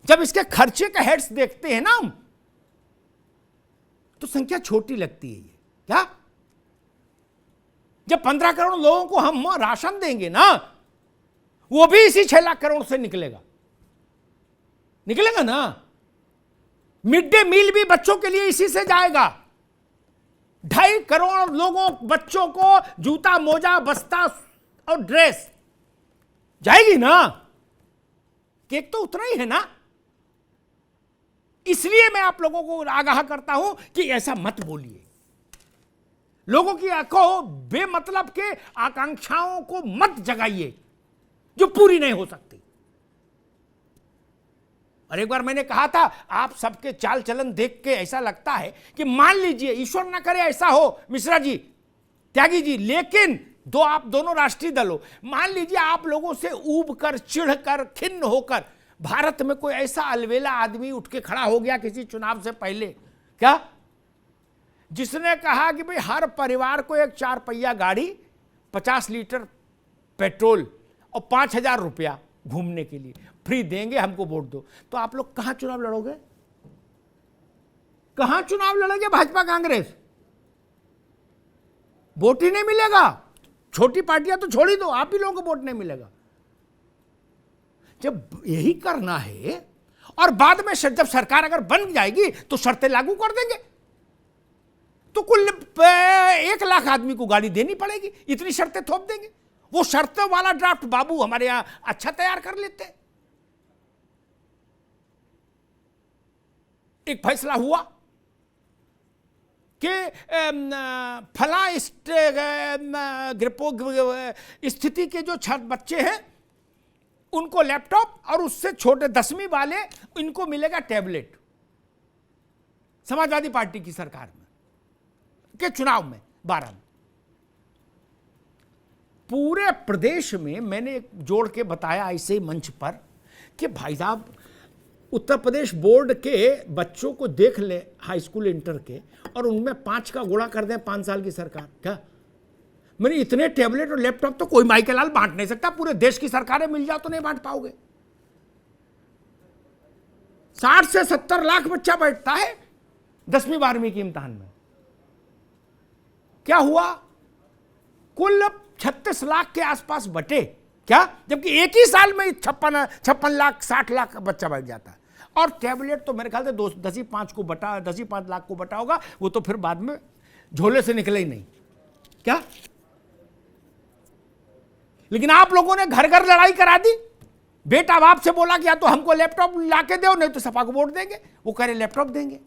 जब इसके खर्चे के हेड्स देखते हैं ना हम, तो संख्या छोटी लगती है। ये क्या, जब 15 करोड़ लोगों को हम राशन देंगे ना, वो भी इसी 6 लाख करोड़ से निकलेगा ना। मिड डे मील भी बच्चों के लिए इसी से जाएगा। 2.5 करोड़ लोगों, बच्चों को जूता, मोजा, बस्ता और ड्रेस जाएगी ना। केक तो उतना ही है ना। इसलिए मैं आप लोगों को आगाह करता हूं कि ऐसा मत बोलिए। लोगों की आंखों बेमतलब के आकांक्षाओं को मत जगाइए जो पूरी नहीं हो सकती। और एक बार मैंने कहा था, आप सबके चाल चलन देख के ऐसा लगता है कि मान लीजिए, ईश्वर ना करे ऐसा हो मिश्रा जी, त्यागी जी, लेकिन आप दोनों राष्ट्रीय दल हो, मान लीजिए आप लोगों से ऊब कर, चिढ़ कर, खिन्न होकर भारत में कोई ऐसा अलवेला आदमी उठ के खड़ा हो गया किसी चुनाव से पहले, क्या, जिसने कहा कि भाई हर परिवार को एक 4 पहिया गाड़ी, 50 लीटर पेट्रोल और 5,000 रुपया घूमने के लिए फ्री देंगे, हमको वोट दो। तो आप लोग कहां चुनाव लड़ोगे? कहां चुनाव लड़ोगे? भाजपा कांग्रेस? वोट ही नहीं मिलेगा। छोटी पार्टियां तो छोड़ ही दो, आप ही लोगों को वोट नहीं मिलेगा। जब यही करना है, और बाद में जब सरकार अगर बन जाएगी तो शर्तें लागू कर देंगे, तो कुल 1 लाख आदमी को गाड़ी देनी पड़ेगी, इतनी शर्तें थोप देंगे। वो शर्तों वाला ड्राफ्ट बाबू हमारे यहां अच्छा तैयार कर लेते हैं। एक फैसला हुआ कि फला स्थिति के जो बच्चे हैं उनको लैपटॉप, और उससे छोटे 10वीं वाले इनको मिलेगा टैबलेट। समाजवादी पार्टी की सरकार में के चुनाव में 12 में पूरे प्रदेश में मैंने जोड़ के बताया ऐसे मंच पर कि भाई साहब, उत्तर प्रदेश बोर्ड के बच्चों को देख ले, हाई स्कूल इंटर के, और उनमें 5 का गुणा कर दें 5 साल की सरकार। क्या मैंने इतने टैबलेट और लैपटॉप तो कोई माई के लाल बांट नहीं सकता। पूरे देश की सरकारें मिल जाओ तो नहीं बांट पाओगे। 60 से 70 लाख बच्चा बैठता है 10वीं 12वीं के इम्तिहान में। क्या हुआ? कुल 36 लाख के आसपास बटे, क्या, जबकि एक ही साल में 56 लाख 60 लाख बच्चा बैठ जाता है। और टैबलेट तो मेरे ख्याल से 10 लाख को बटा होगा, वो तो फिर बाद में झोले से निकले ही नहीं। क्या? लेकिन आप लोगों ने घर घर लड़ाई करा दी। बेटा बाप से बोला कि या तो हमको लैपटॉप लाके दो, नहीं तो सपा को वोट देंगे। वो कह रहे लैपटॉप देंगे।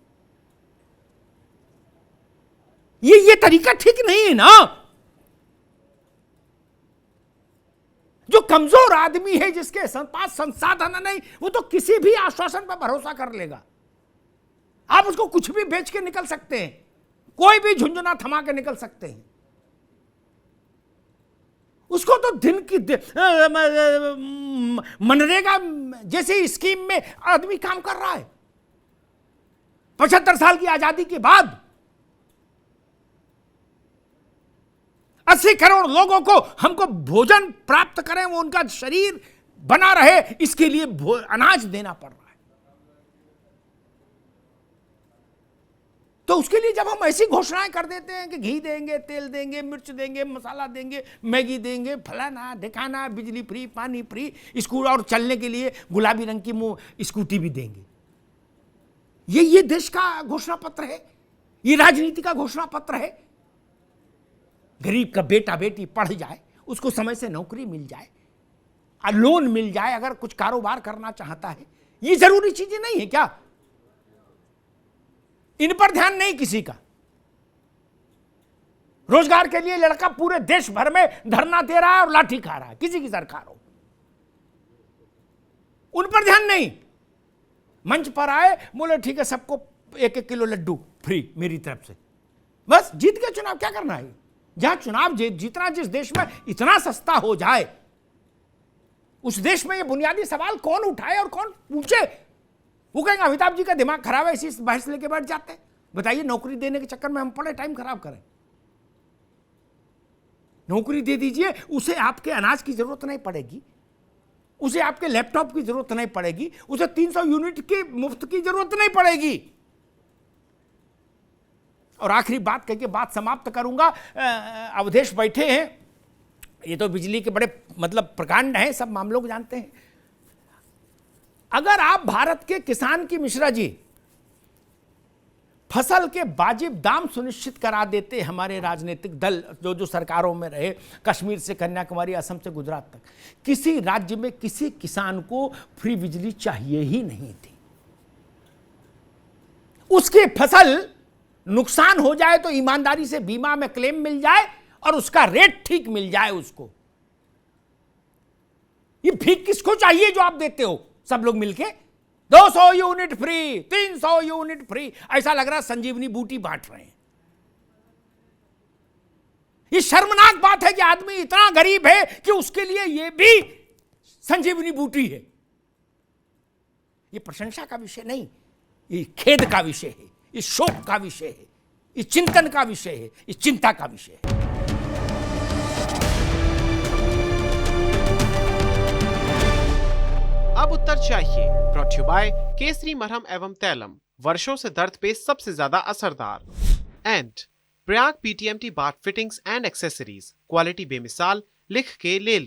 ये तरीका ठीक नहीं है ना। जो कमजोर आदमी है, जिसके पास संसाधन नहीं, वो तो किसी भी आश्वासन पर भरोसा कर लेगा। आप उसको कुछ भी बेच के निकल सकते हैं, कोई भी झुंझुना थमा के निकल सकते हैं। उसको तो दिन की मनरेगा जैसी स्कीम में आदमी काम कर रहा है। 75 साल की आजादी के बाद 80 करोड़ लोगों को हमको भोजन प्राप्त करें, वो उनका शरीर बना रहे, इसके लिए अनाज देना पड़ रहा है। तो उसके लिए जब हम ऐसी घोषणाएं कर देते हैं कि घी देंगे, तेल देंगे, मिर्च देंगे, मसाला देंगे, मैगी देंगे, फलाना ढिकाना, बिजली फ्री, पानी फ्री, स्कूल, और चलने के लिए गुलाबी रंग की स्कूटी भी देंगे। ये देश का घोषणा पत्र है, ये राजनीति का घोषणा पत्र है। गरीब का बेटा बेटी पढ़ जाए, उसको समय से नौकरी मिल जाए, लोन मिल जाए, अगर कुछ कारोबार करना चाहता है। ये जरूरी चीजें नहीं है क्या? इन पर ध्यान नहीं किसी का। रोजगार के लिए लड़का पूरे देश भर में धरना दे रहा है और लाठी खा रहा है, किसी की सरकार हो। उन पर ध्यान नहीं। मंच पर आए, बोले ठीक है सबको 1-1 किलो लड्डू फ्री मेरी तरफ से, बस जीत के चुनाव। क्या करना है? जहां चुनाव जीतना जिस देश में इतना सस्ता हो जाए, उस देश में ये बुनियादी सवाल कौन उठाए और कौन पूछे? वो कहेंगे अमिताभ जी का दिमाग खराब है, इसी बहस लेके बैठ जाते हैं। बताइए, नौकरी देने के चक्कर में हम पड़े टाइम खराब करें? नौकरी दे दीजिए, उसे आपके अनाज की जरूरत नहीं पड़ेगी, उसे आपके लैपटॉप की जरूरत नहीं पड़ेगी, उसे 300 यूनिट की मुफ्त की जरूरत नहीं पड़ेगी। और आखिरी बात कह के बात समाप्त करूंगा। अवधेश बैठे हैं, ये तो बिजली के बड़े मतलब प्रकांड हैं, सब मामलों को जानते हैं। अगर आप भारत के किसान की, मिश्रा जी, फसल के वाजिब दाम सुनिश्चित करा देते, हमारे राजनीतिक दल जो सरकारों में रहे, कश्मीर से कन्याकुमारी, असम से गुजरात तक, किसी राज्य में किसी किसान को फ्री बिजली चाहिए ही नहीं थी। उसकी फसल नुकसान हो जाए तो ईमानदारी से बीमा में क्लेम मिल जाए और उसका रेट ठीक मिल जाए उसको। ये भीख किसको चाहिए जो आप देते हो सब लोग मिलके? 200 यूनिट फ्री, 300 यूनिट फ्री, ऐसा लग रहा है संजीवनी बूटी बांट रहे हैं। ये शर्मनाक बात है कि आदमी इतना गरीब है कि उसके लिए ये भी संजीवनी बूटी है। ये प्रशंसा का विषय नहीं, ये खेद का विषय है, ये शोक का विषय है, ये चिंतन का विषय है, ये चिंता का विषय है।
अब उत्तर चाहिए, ब्रॉट यू बाय केसरी मरहम एवं तैलम, वर्षों से दर्द पे सबसे ज्यादा असरदार। And Prayag PTMT bath fittings and accessories, quality बेमिसाल, लिख के ले लो।